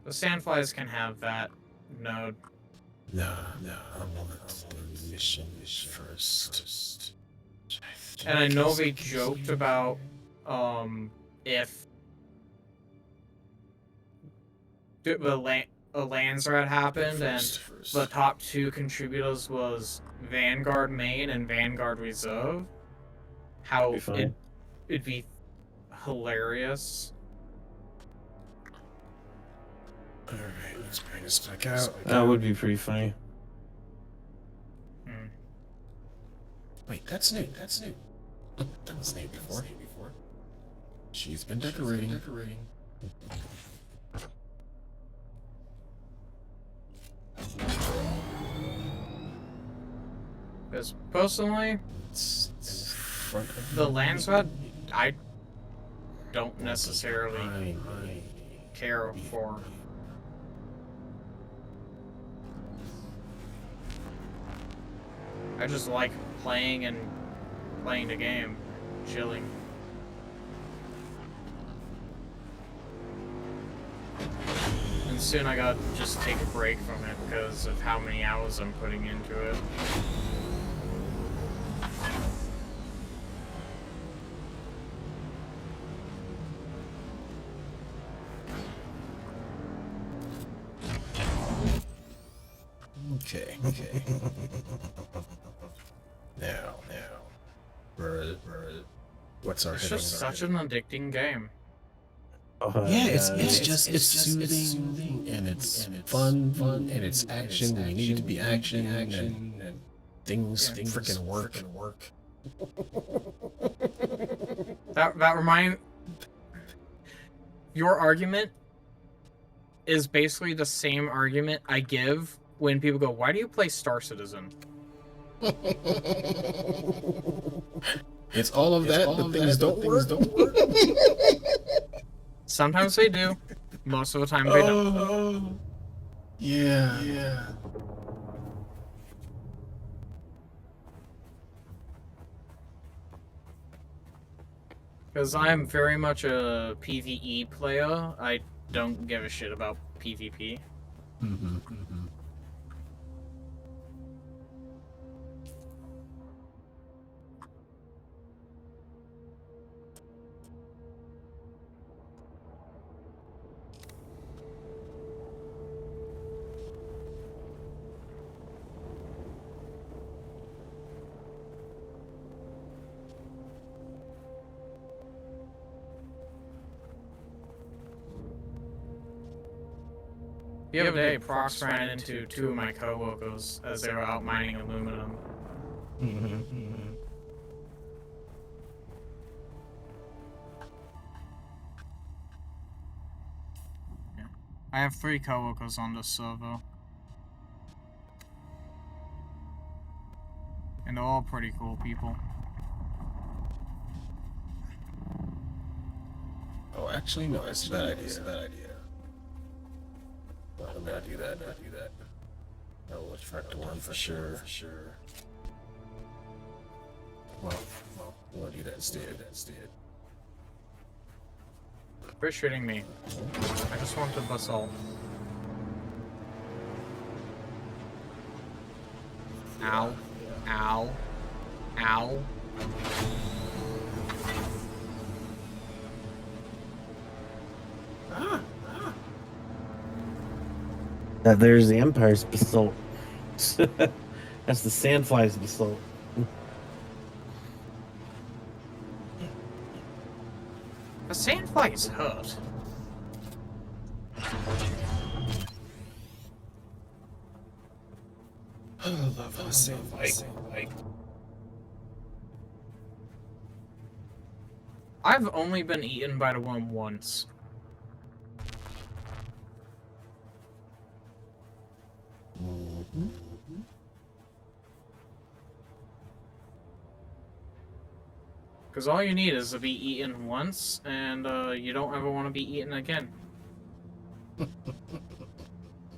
The sandflies can have that node. No, I want the mission first. And I know they joked about if a Landsrat happened and the top 2 contributors was Vanguard Main and Vanguard Reserve, how Be fun. it'd be hilarious. Alright, let's bring this back out. That would be pretty funny. Wait, that's new. That was new before. She's been decorating. Because personally, It's in front of the Landsrat, I don't necessarily care for. I just like playing the game, chilling. And soon I gotta just take a break from it because of how many hours I'm putting into it. Okay. Now, what's our It's heading? just such an addicting game. Yeah, it's soothing and it's fun and it's action when you need it to be action and things freaking work. That remind. Your argument is basically the same argument I give when people go, "Why do you play Star Citizen?" It's all of that, but things don't work. Sometimes they do. Most of the time they don't. Oh, yeah. Because I'm very much a PvE player. I don't give a shit about PvP. The other day, Prox ran into two of my coworkers as they were out mining aluminum. Yeah. I have 3 coworkers on this server. And they're all pretty cool people. Oh, actually, no, it's a bad idea. Well, I'm gonna do that. I'll look factor 1 for sure. Well, we'll do that instead. Quit shooting me. I just want the basalt. Ow. Ow. Ow. There's the Empire's basalt. That's the Sandfly's basalt. The sandfly is hurt. I love the sandfly. I've only been eaten by the worm once. Because all you need is to be eaten once, and you don't ever want to be eaten again. It's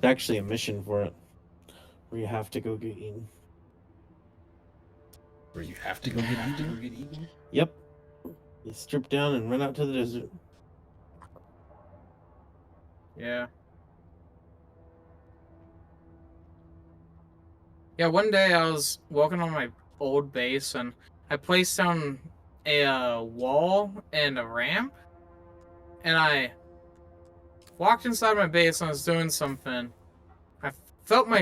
actually a mission for it, where you have to go get eaten. Where you have to go get eaten? Yep. You strip down and run out to the desert. Yeah. Yeah, one day I was walking on my old base, and I placed down a wall and a ramp, and I walked inside my base and I was doing something. I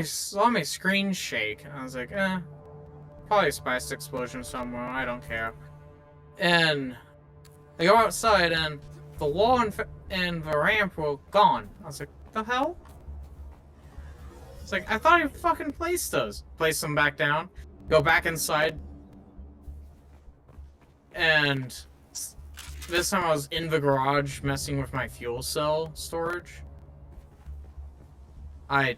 saw my screen shake, and I was like, probably a spiced explosion somewhere, I don't care. And I go outside, and the wall and the ramp were gone. I was like, the hell? It's like, I thought I fucking placed those. Place them back down, go back inside, and this time I was in the garage messing with my fuel cell storage. I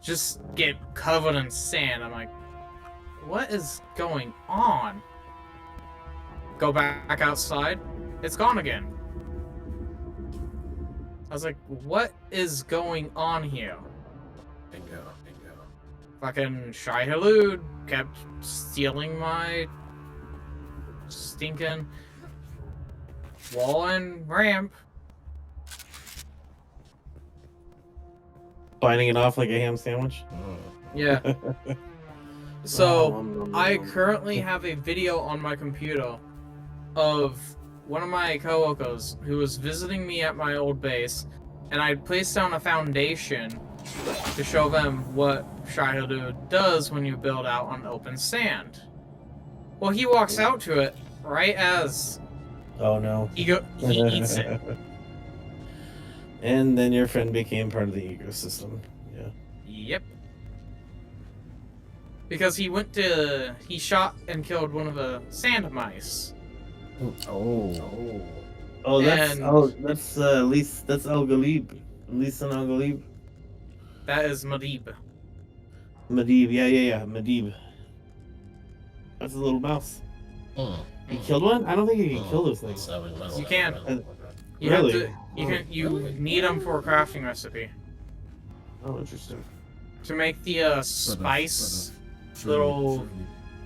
just get covered in sand. I'm like, what is going on? Go back outside. It's gone again. I was like, what is going on here? Bingo. Fucking Shai Halud kept stealing my stinking wall and ramp. Biting it off like a ham sandwich. Yeah. So, I currently have a video on my computer of one of my coworkers who was visiting me at my old base, and I placed down a foundation to show them what Shaido does when you build out on open sand. Well, he walks out to it right as Oh no. he eats it. And then your friend became part of the ecosystem. Yeah. Yep. Because he shot and killed one of the sand mice. Oh. Oh, that's And- that's that's Al Ghalib. Lisan Al Ghalib. That is Madib. Medivh, yeah. Medivh. That's a little mouse. He killed one? I don't think you can kill those things. You can. You Really? have to. You need them for a crafting recipe Oh, interesting. to make the spice little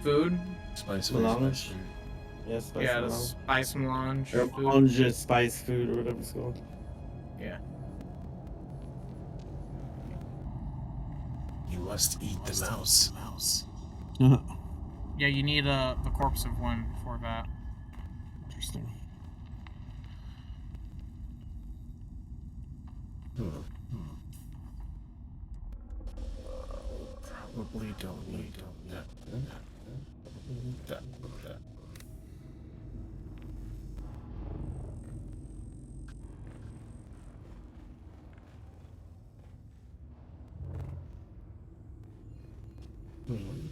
food. Spice Melange? Yeah, spice Yeah, the melange. spice melange. Or food. melange spice food or whatever it's called. Yeah. You must eat the mouse. Yeah, you need the corpse of one for that. Interesting. Probably don't need that.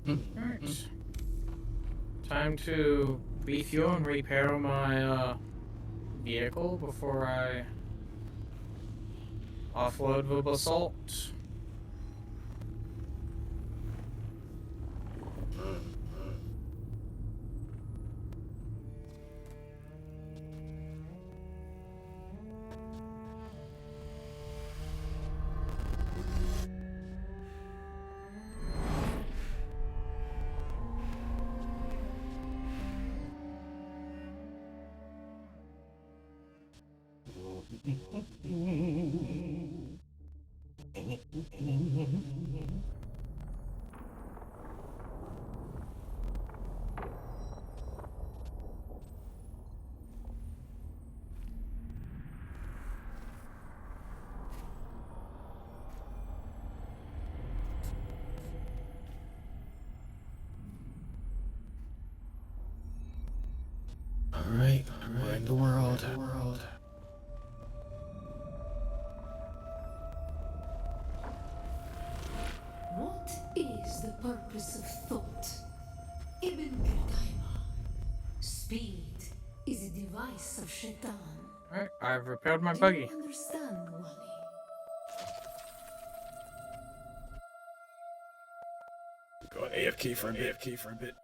Alright. Time to refuel and repair my vehicle before I offload the basalt. Alright, we're in the world. What is the purpose of thought? Ibn Qudayma. Speed is a device of Shaitan. Alright, I've repaired my Do buggy. you understand, Wali? Go AFK for a bit.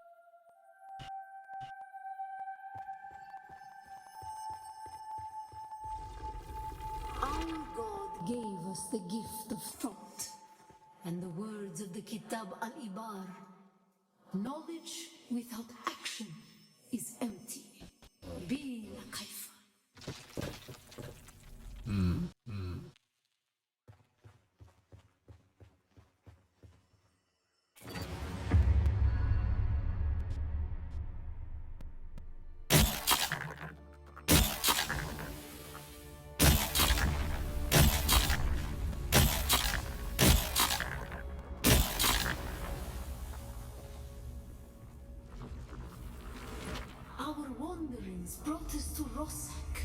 Our God gave us the gift of thought and the words of the Kitab al-Ibar. Knowledge without action is empty. Be la kaifa. Our wanderings brought us to Rossack.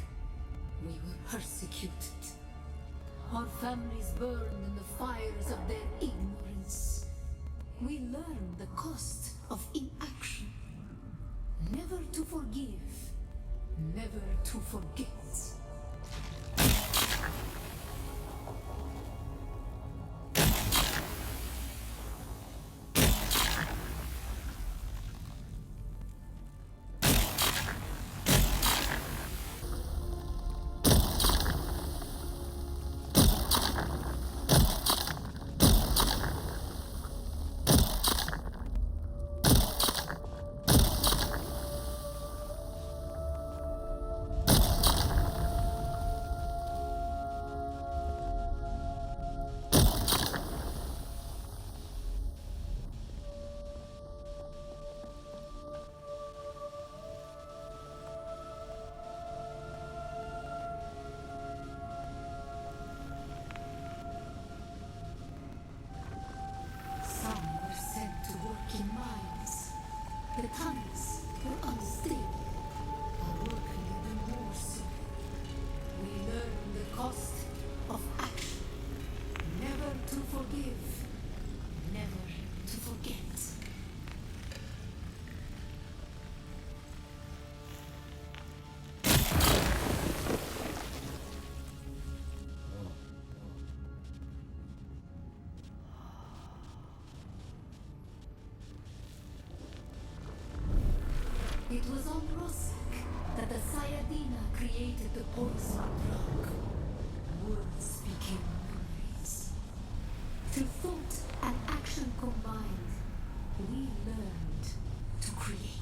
We were persecuted. Our families burned in the fires of their ignorance. We learned the cost of inaction. Never to forgive, never to forget. were unstable, our work even more so. We learned the cost of action. Never to forgive, never to forget. It was on Rossack that the Sayadina created the poison drug. Words became memories. Through thought and action combined, we learned to create.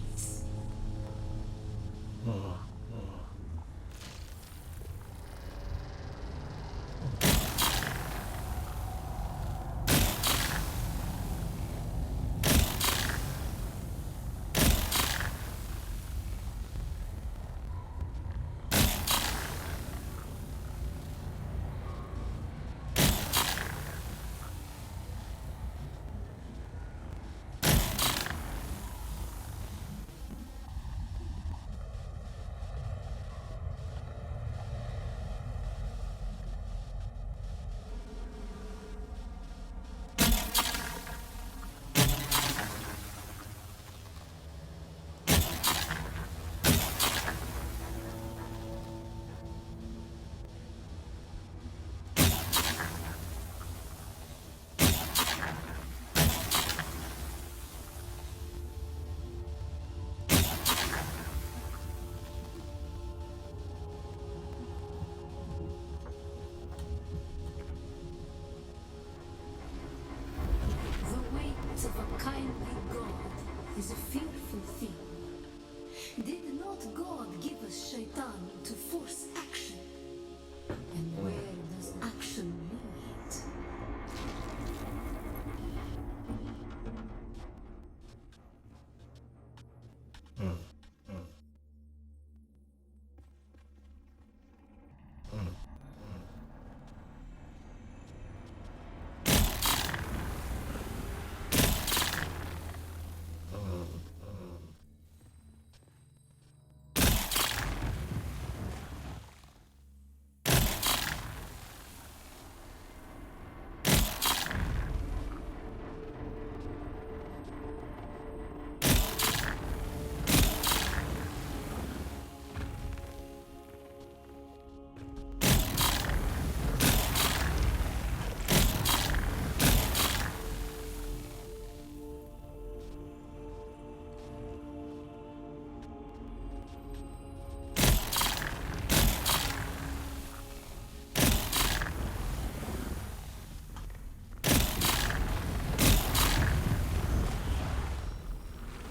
The weight of a kindly God is a fearful thing. Did not God give us Shaitan to force action? And where does action lead?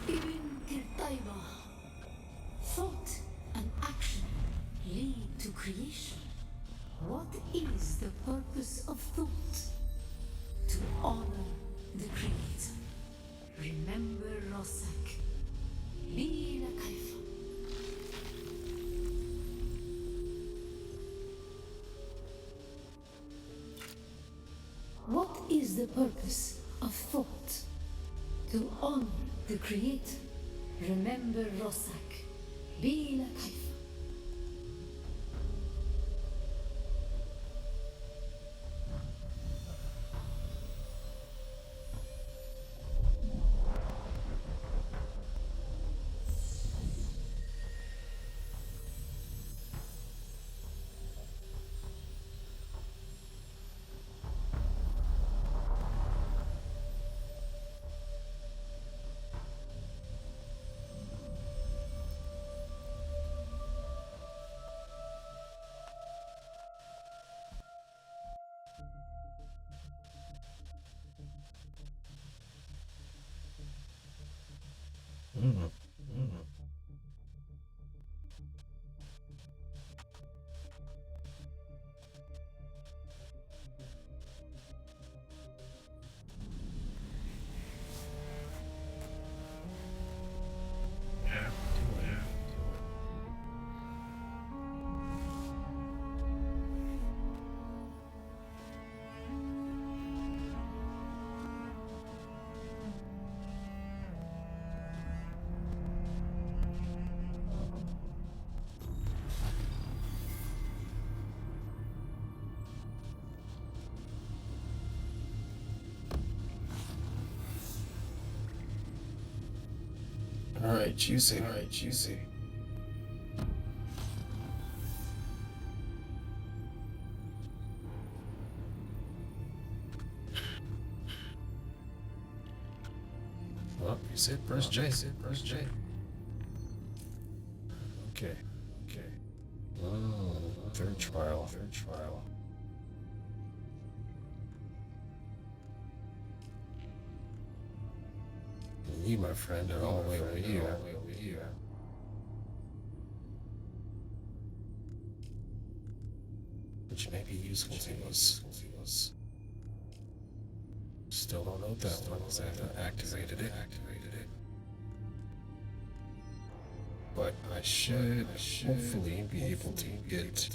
Ibn Kirtaiba. Thought and action lead to creation. What is the purpose of thought? To honor the Creator. Remember Rossack. Be la Kaifa. What is the purpose of thought? To honor the Creator. Remember Rossack. Be la Kaifa. Alright, juicy. Alright, juicy. Well, you said press J. Press J. Okay. Okay. Oh, third trial. Third trial. You, my friend, are all the way over here. Which may be useful to us. Still don't know that one because I haven't activated it. But I should hopefully be able to get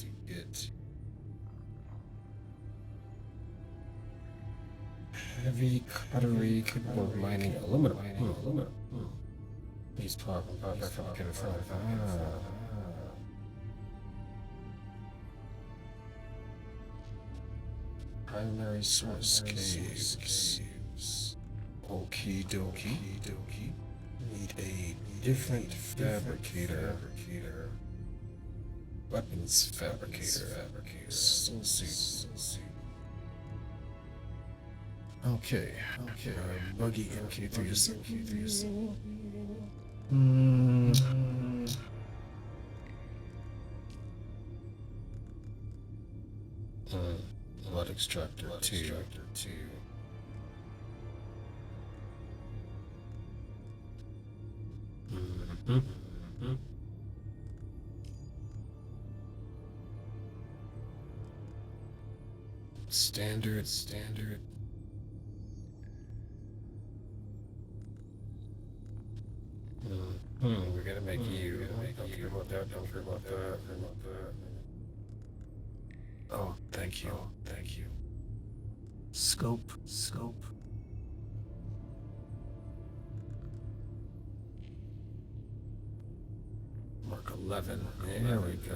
heavy cutlery keyboard mining aluminum. He's talking about that from the front. Primary source caves. Okie dokie. Need a different fabricator. Weapons fabricator. Soul suit. Okay. Buggy MK3. Blood extractor 2. Standard. We're gonna make you. Don't forget about that. Oh, thank you. Scope. Mark 11. There we go.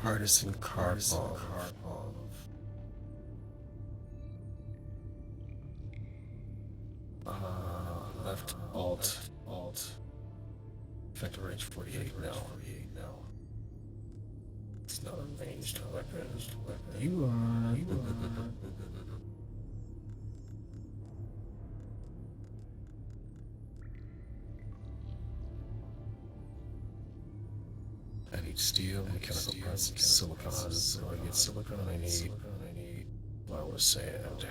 Artisan carbon. Left alt. Effective range 48 now. It's not a ranged weapon. You are. I need steel, mechanical parts, silicon. So I get silicon. I need flour sand.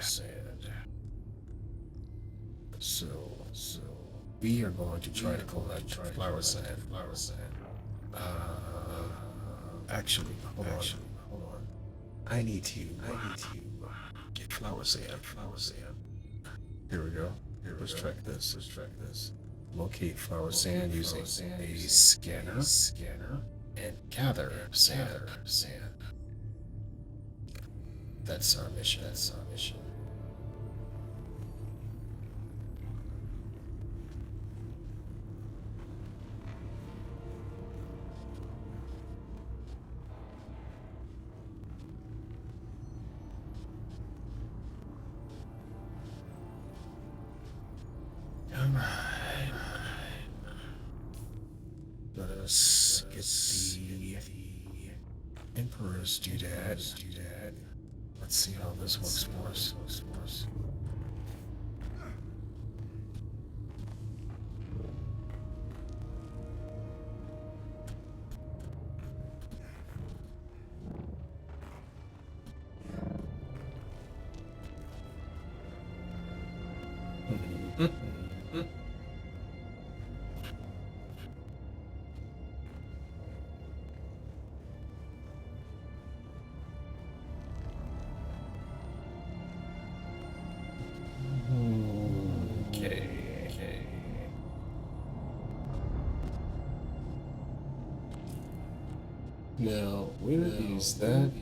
So we are going to try to collect flour sand. Actually, hold on. I need to get flour sand. Here we go. Let's track this. Locate flour sand using a scanner. And gather sand. That's our mission. Alright. Let's get the Emperor's doodad. Let's see how this works for us. Okay. Now, where is that?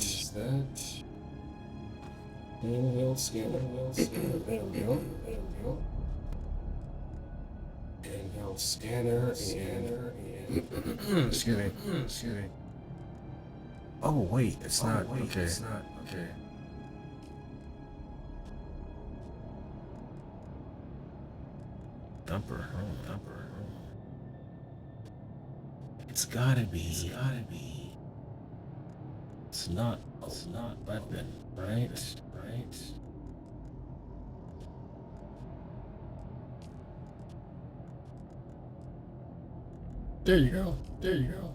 Handheld scanner. There we go. Handheld scanner and excuse me. Oh wait, it's not. Okay. It's not. Okay. Dumper. Oh, dumper. It's gotta be. It's gotta be. It's not. It's not weapon, right? Right. There you go. There you go.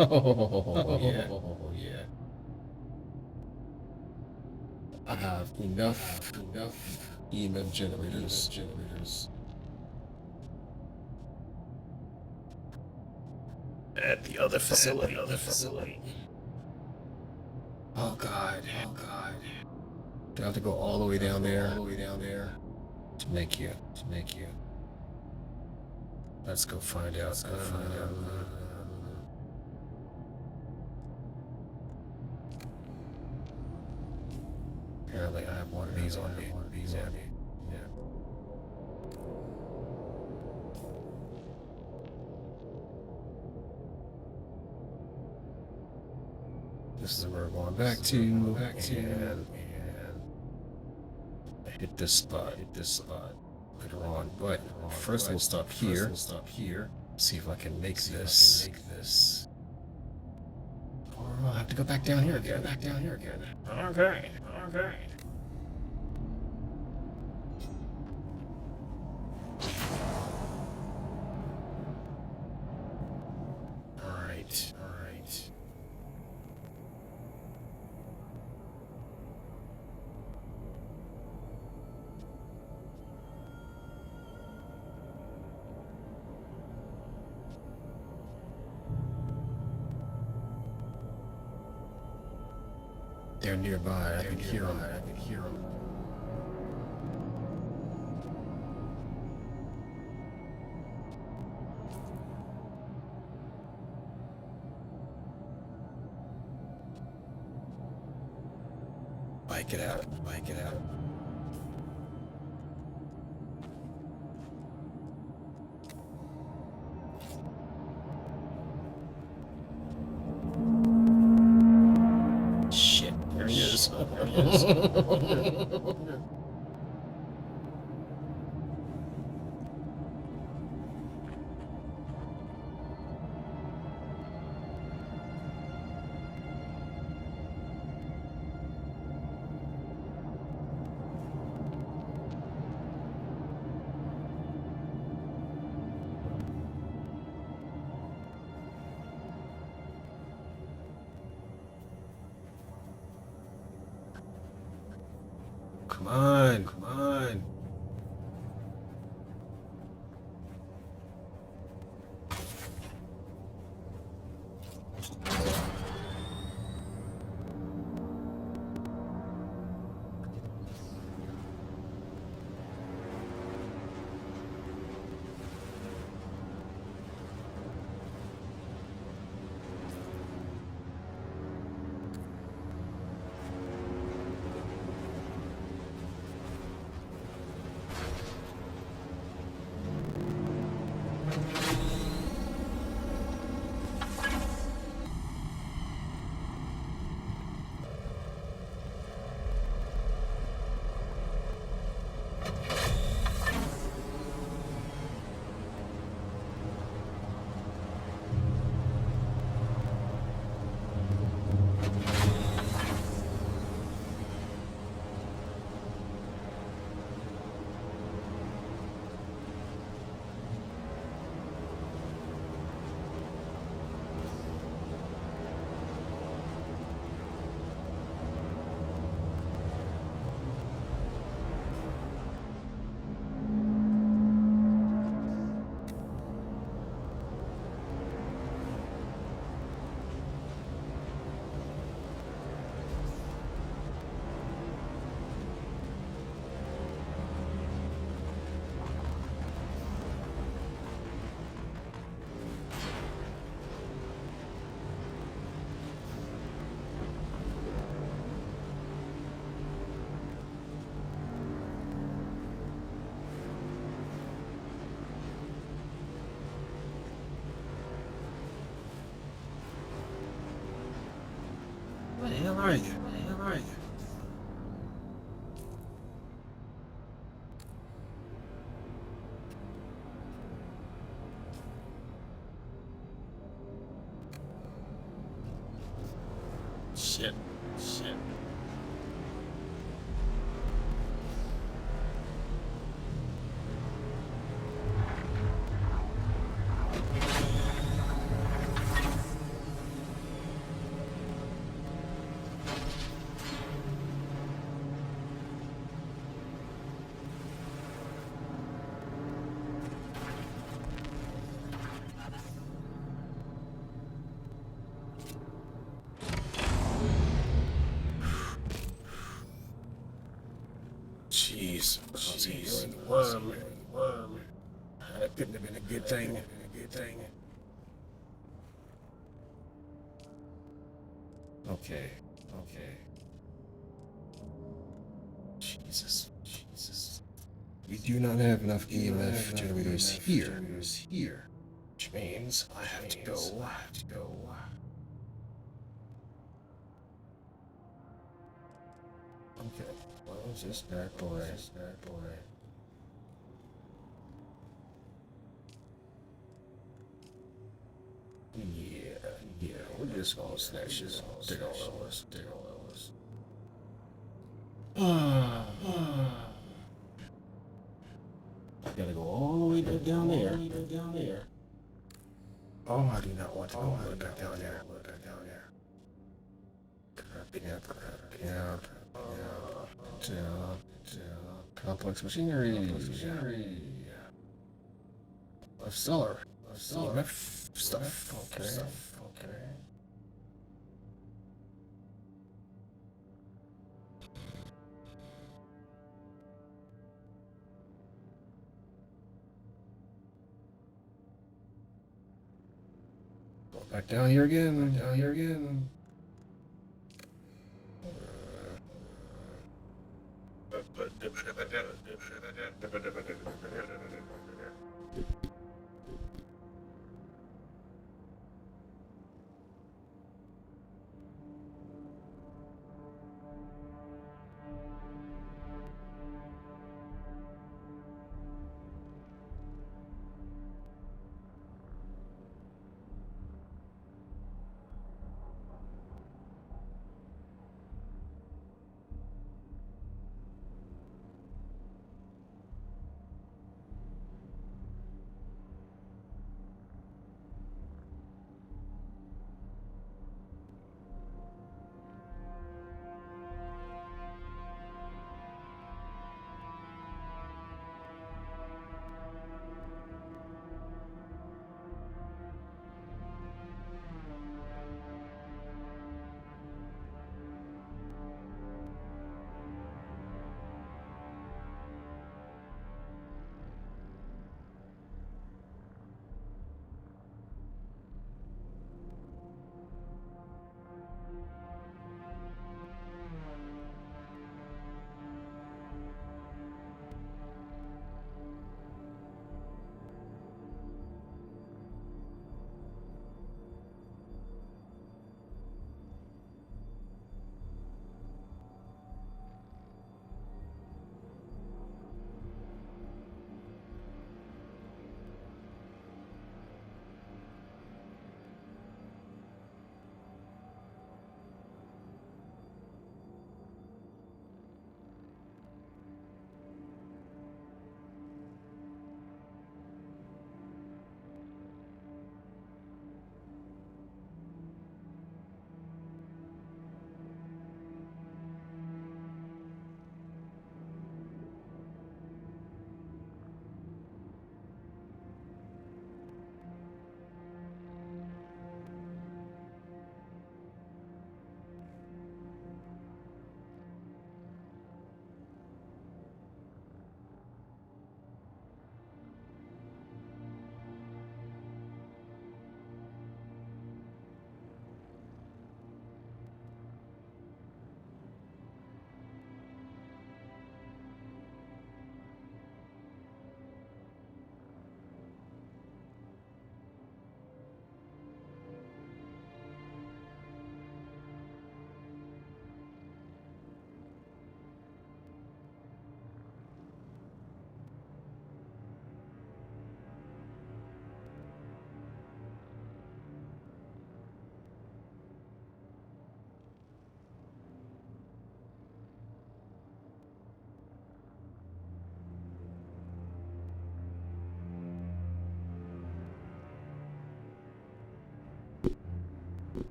Oh, yeah. Oh, yeah. I have enough EMF generators. At the other facility. Oh god. Do I have to go all the way down there? To make you. Let's go find out. Apparently I have one of these on me. Yeah. This is where we're going back to. And hit this spot. Later on. But first we'll stop here. See if I can make this. Or I'll have to go back down here again. Okay. Alright. They're nearby. I can hear them. Bike it out. Shit, there he is. Come on. What the hell are you? What the hell are you? Shit. Shit. Jeez, jeez, worm. That couldn't have been a good thing. Okay. Jesus. We do not have enough EMF generators here. Which means I have to go. Okay. Well, it's just that boy. Yeah, we're just gonna snatch this. Take all of us. Gotta go all the way back down there. Oh, I do not want to go all the way back down there. Complex machinery. A cellar. EMF stuff. Okay. Go back down here again.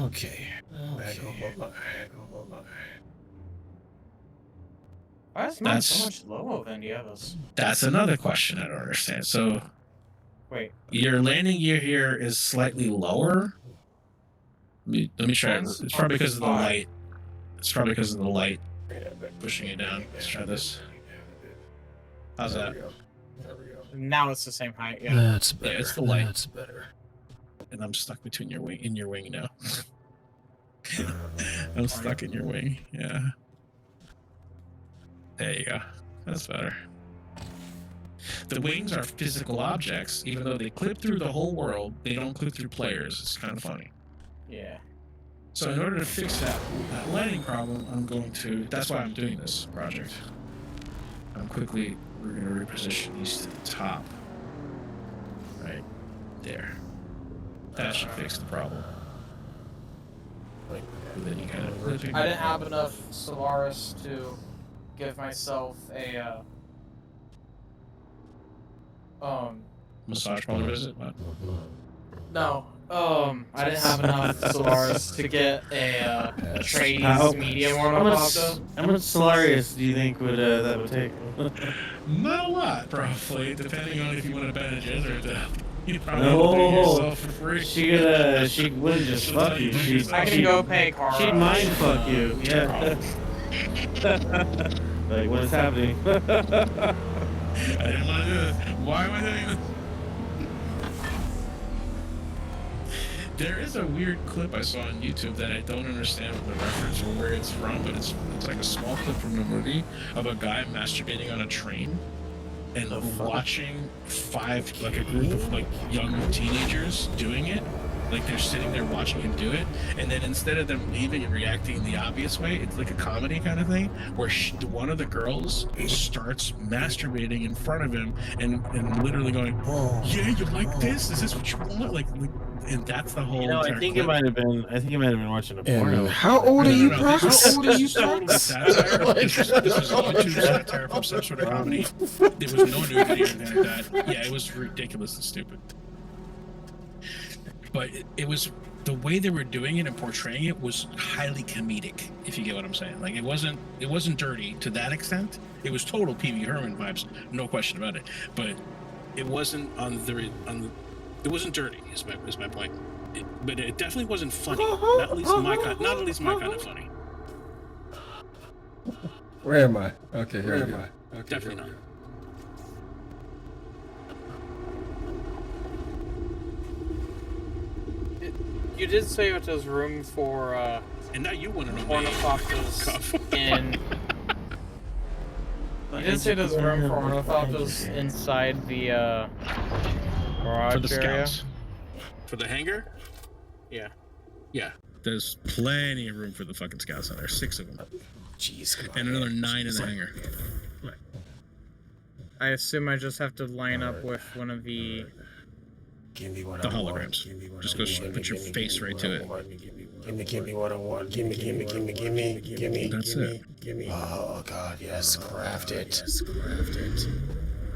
Okay. Back over. Why is mine so That's- much lower than the others? That's another question I don't understand. So Wait, your landing gear here is slightly lower. Let me try it. Mine's It's probably because of the high. light. It's probably because of the light pushing it down. Let's try this. How's that? now it's the same height. Yeah. That's better. Yeah, it's the light. That's better. And I'm stuck between your wing, in your wing now. I'm stuck in your wing. Yeah. There you go. That's better. The wings are physical objects, even though they clip through the whole world. They don't clip through players. It's kind of funny. Yeah. So in order to fix that landing problem, I'm going to. That's why I'm doing this project. We're going to reposition these to the top. Right there. That should fix the problem. And then you kind of clipping. I didn't have enough Solaris to give myself a massage parlor visit. What? no. I didn't have enough Solaris to get a How- Atreides medium How much, ornithopter. how much Solaris do you think would that would take? Not a lot, probably, depending on if you want to bandage it or the. You probably No. do it yourself for free. She wouldn't just fuck you. I can go pay Carl. She'd mind fuck you. Yeah. Like what is happening? I didn't want to do this. Why am I doing this? There is a weird clip I saw on YouTube that I don't understand what the reference or where it's from, but it's like a small clip from the movie of a guy masturbating on a train and watching a group of like young teenagers doing it. Like they're sitting there watching him do it, and then instead of them leaving and reacting the obvious way, it's like a comedy kind of thing where one of the girls starts masturbating in front of him and literally going, "Yeah, you like this? Is this what you want?" Like and that's the whole. You know, I entire think clip. it might have been. I think you might have been watching a porno. And how old are you, No, Brock? this How old are you, is totally Brock? satire. This was YouTube satire from some sort of comedy. There was no nudity or anything like that. Yeah, it was ridiculous and stupid. But it was the way they were doing it and portraying it was highly comedic, if you get what I'm saying. Like it wasn't dirty to that extent. It was total Pee Wee Herman vibes, no question about it. But it wasn't it wasn't dirty. Is my point. But it definitely wasn't funny. Not at least my kind of funny. Where am I? Okay, here am I. Okay, Definitely not. You did say that there's room for And now you want to know my ornithopters cuff. in. You did say there's room for ornithopters inside the garage For the area. scouts. For the hangar? Yeah. Yeah. There's plenty of room for the fucking scouts on there. 6 of them. Jeez, come on. And another 9 in the hangar. I assume I just have to line up with one of the. Give me what The I want. holograms. Give me what Just I go want. put your face right to it. Give me what I want. Give me. That's it. Oh God, yes, craft it.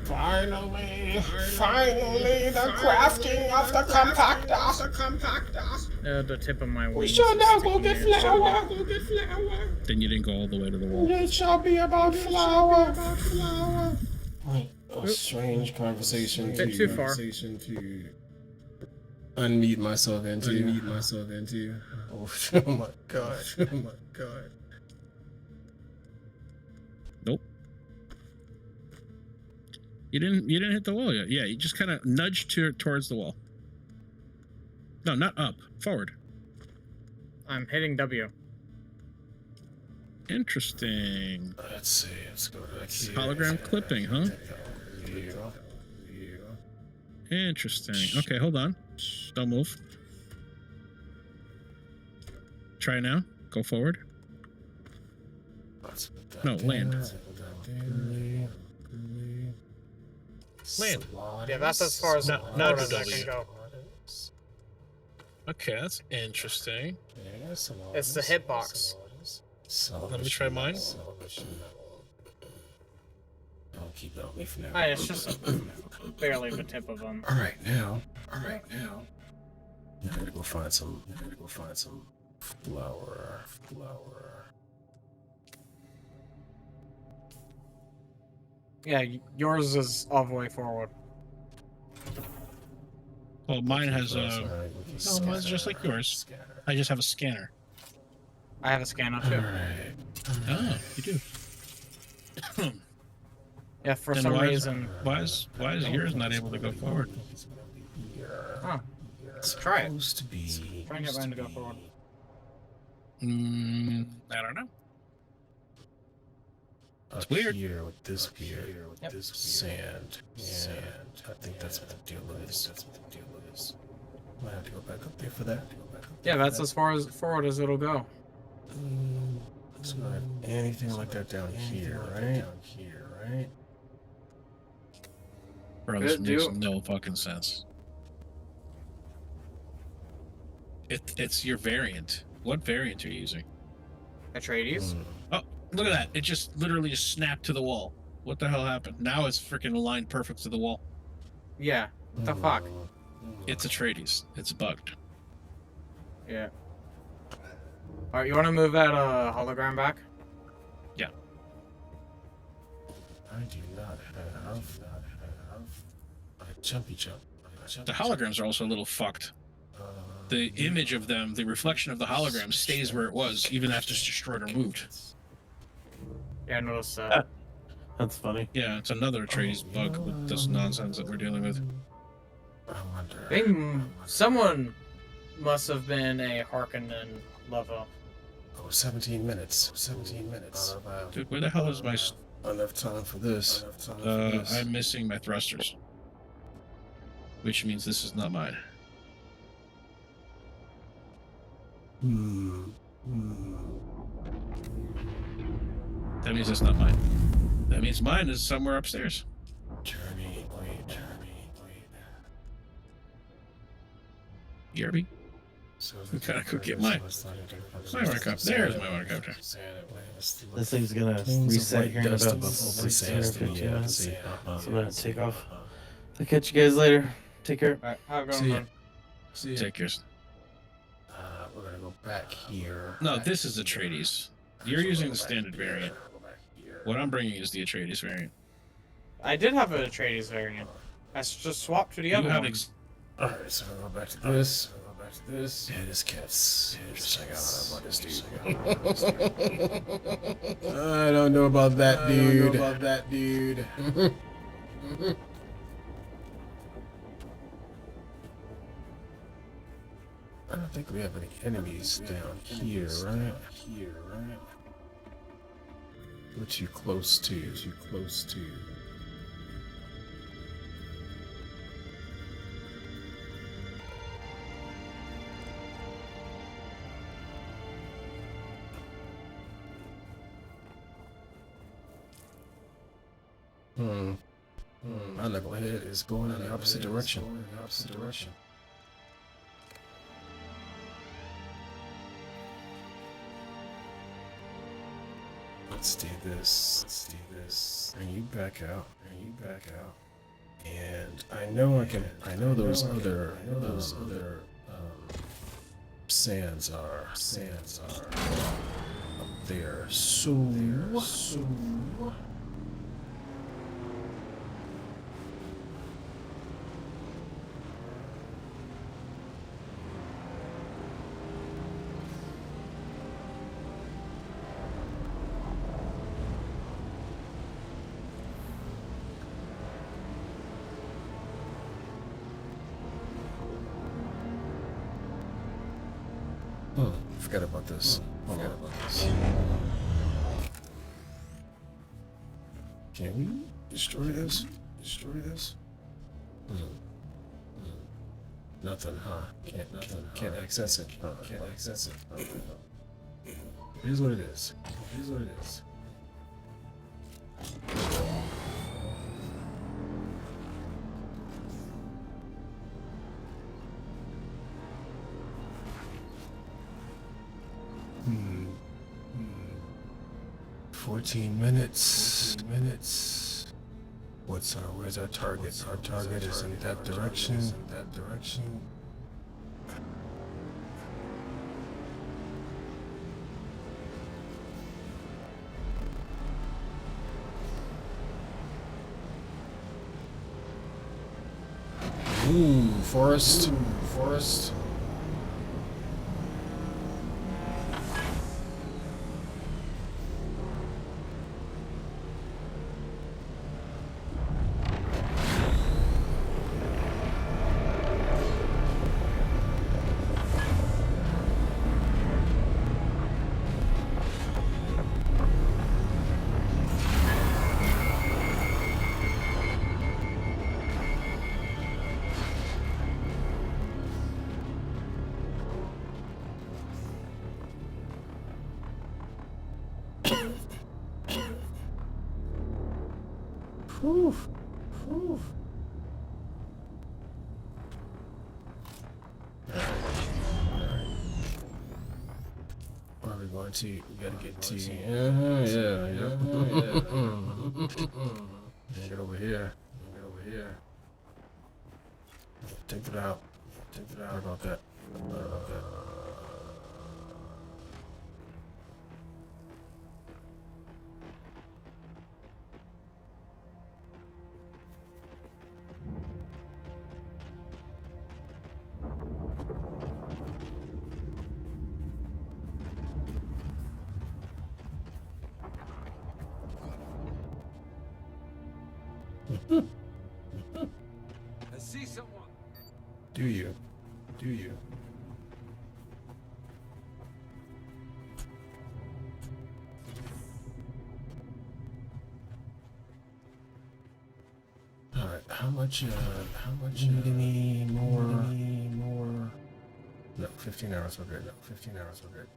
Finally, the crafting of the compactor. The tip of my wing. We shall now go get flour. Then you didn't go all the way to the wall. It shall be about flour. A strange conversation. Bit too far. To unmute myself into. Oh, oh my god. Oh my god. Nope. You didn't hit the wall yet. Yeah, you just kind of nudged towards the wall. No, not up. Forward. I'm hitting W. Interesting. Let's see. Let's go back here. Hologram clipping, huh? Interesting. Okay, hold on. Don't move. Try now. Go forward. No, land. Land. Yeah, that's as far as Not forward a as I W. can go. Okay, that's interesting. It's the hitbox. Let me try mine. Don't keep it on me for now. It's just barely the tip of them. All right now. I gotta go find some Flower. Yeah, yours is all the way forward. Well, mine has Alright, no, mine's just like yours. Scanner. I just have a scanner. I have a scanner too. Alright. Oh, you do. Yeah, for And some why is- reason. Why is yours not able to go forward? Huh. It's Try it. supposed to be. Try and get mine to go forward. I don't know. It's weird. Here with this pier, Yep. this sand. I think that's what the deal is. Might have to go back up there for that. Yeah, that's as far as forward as it'll go. So not have anything like that down here, right? Bro, this Good makes deal. no fucking sense. It's your variant. What variant are you using? Atreides. Oh, look at that. It just literally just snapped to the wall. What the hell happened? Now it's freaking aligned perfect to the wall. Yeah. What the fuck? It's Atreides. It's bugged. Yeah. Alright, you want to move that hologram back? Yeah. I do not have a jumpy jump. The holograms are also a little fucked. The image of them, the reflection of the hologram stays where it was, even after it's destroyed or moved. Yeah, I noticed that. That's funny. Yeah, it's another Atreides bug with this nonsense that we're dealing with. I wonder. I think someone must have been a Harkonnen lover. Oh, 17 minutes. 17 minutes. Dude, where the hell is my... Enough time for this. I'm missing my thrusters. Which means this is not mine. That means it's not mine. That means mine is somewhere upstairs. Journey. Yerby? So We gotta go get mine. My water cup. There's my water cup. This thing's gonna reset here in about 16 or 15 minutes. So I'm gonna take off. I'll catch you guys later. Take care. Alright, have a good See ya. one. Take yours. We're gonna go back here. No, this is Atreides. You're using the standard variant. What I'm bringing is the Atreides variant. I did have a Atreides variant. I just swapped to the other one. Alright, so we'll go back to this. Yeah, this cat's interesting. I don't know about this dude. I don't know about that dude. I don't think we have any enemies down here, right? We're too close to. My knucklehead is going in the opposite direction. Let's do this. Bring you back out. And I know those other sands are up there. So forgot about this. Can we destroy this? Nothing, huh? Can't access it. Here's what it is. Hmm. 14 minutes. Where's our target? Our target is in that direction. Ooh, forest. Forest. Whew. Whew. Where are we going to? We gotta get to. Yeah. Get over here. Get over here. Take it out. Take it out. How about that? How about that? I see someone. Do you? Do you? Alright, how much, need any more? No, 15 hours we're good. No, 15 hours we're good.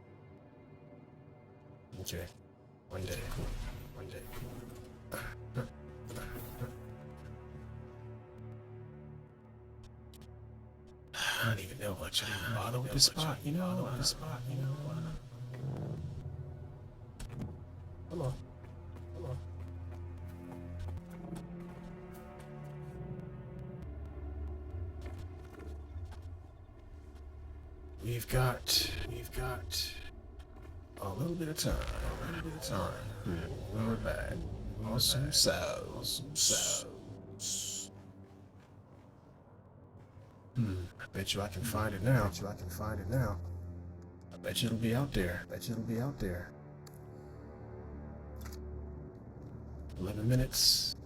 Okay. One day. One day. I don't even know much. I don't even bother with this spot, you know? Come on. Come on. We've got a little bit of time. We're back. Awesome sauce. I bet you I can find it now. I bet you it'll be out there. 11 minutes.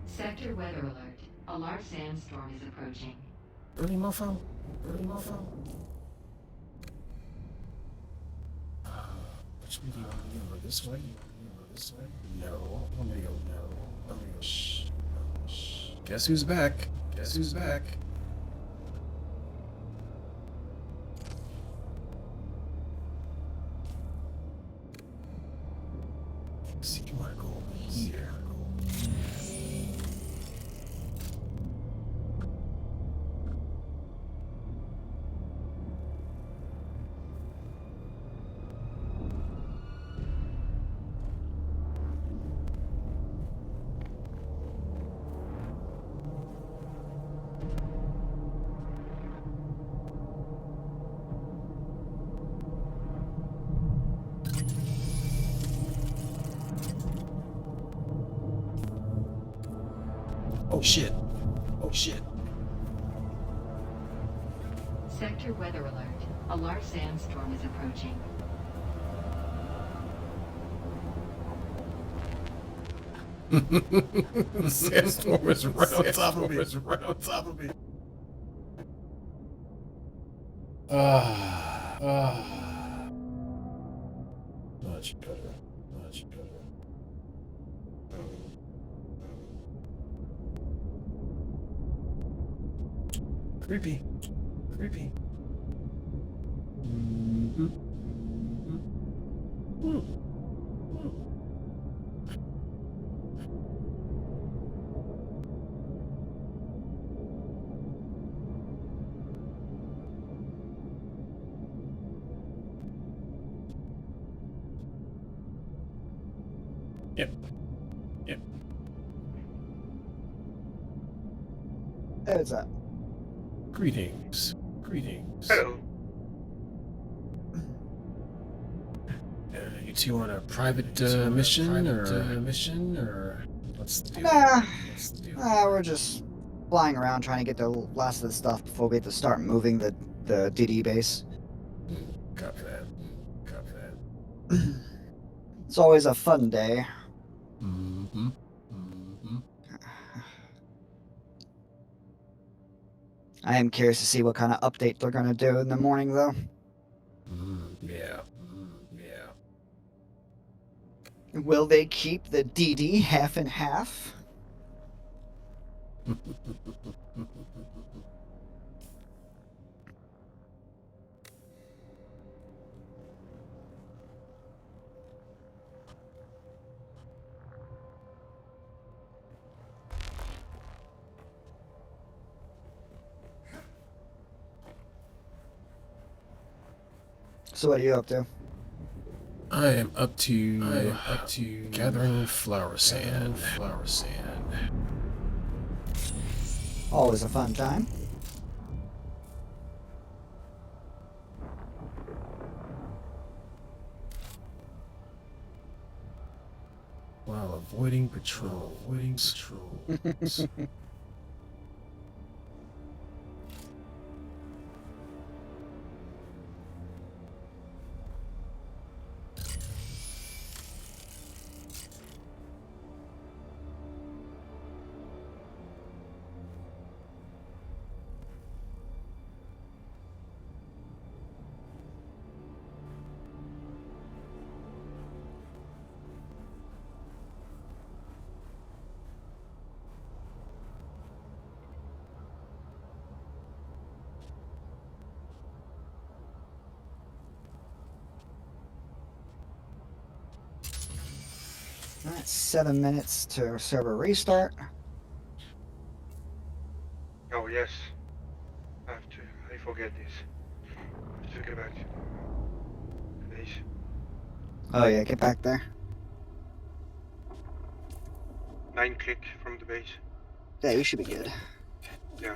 Sector weather alert. A large sandstorm is approaching. Early mofo. Which way do you want to go? This way? No. I'm gonna go no. Shh. Guess who's back? See, you wanna go over here. Oh shit. Sector weather alert. A large sandstorm is approaching. The sandstorm is right on top of me. Much better. Creepy. Yep. Heads up. Greetings. Hello. You two on a private mission, or what's the deal? Nah, What's the deal? we're just flying around trying to get the last of the stuff before we have to start moving the DD base. Copy that. Copy that. It's always a fun day. Mm-hmm. Mm-hmm. I am curious to see what kind of update they're going to do in the morning, though. Yeah. Yeah. Will they keep the DD half and half? So what are you up to? I am up to gathering flower sand. Always a fun time. While avoiding patrols. Alright, 7 minutes to server restart. Oh yes, I forget this. Just get back to the base. Oh yeah, get back there. 9 click from the base. Yeah, you should be good. Yeah.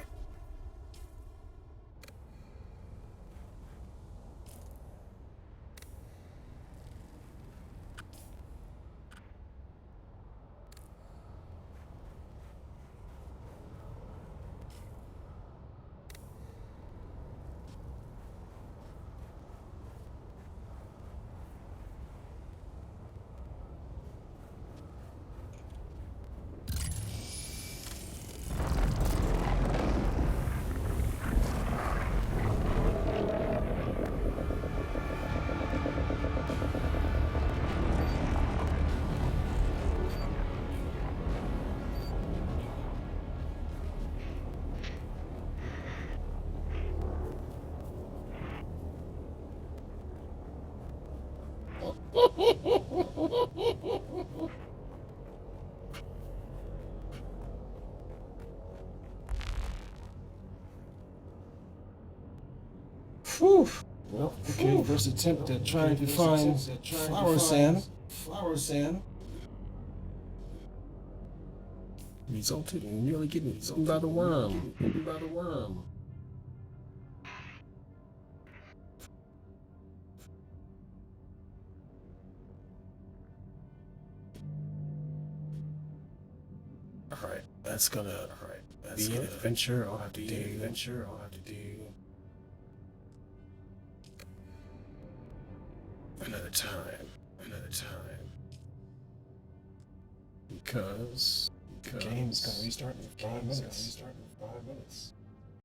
Whew. Well, okay, first attempt at trying to find flower sand. Resulted in nearly getting eaten by the worm. Alright, that's gonna be an adventure I'll have to do. Another time. Because the game's gonna restart in 5 minutes.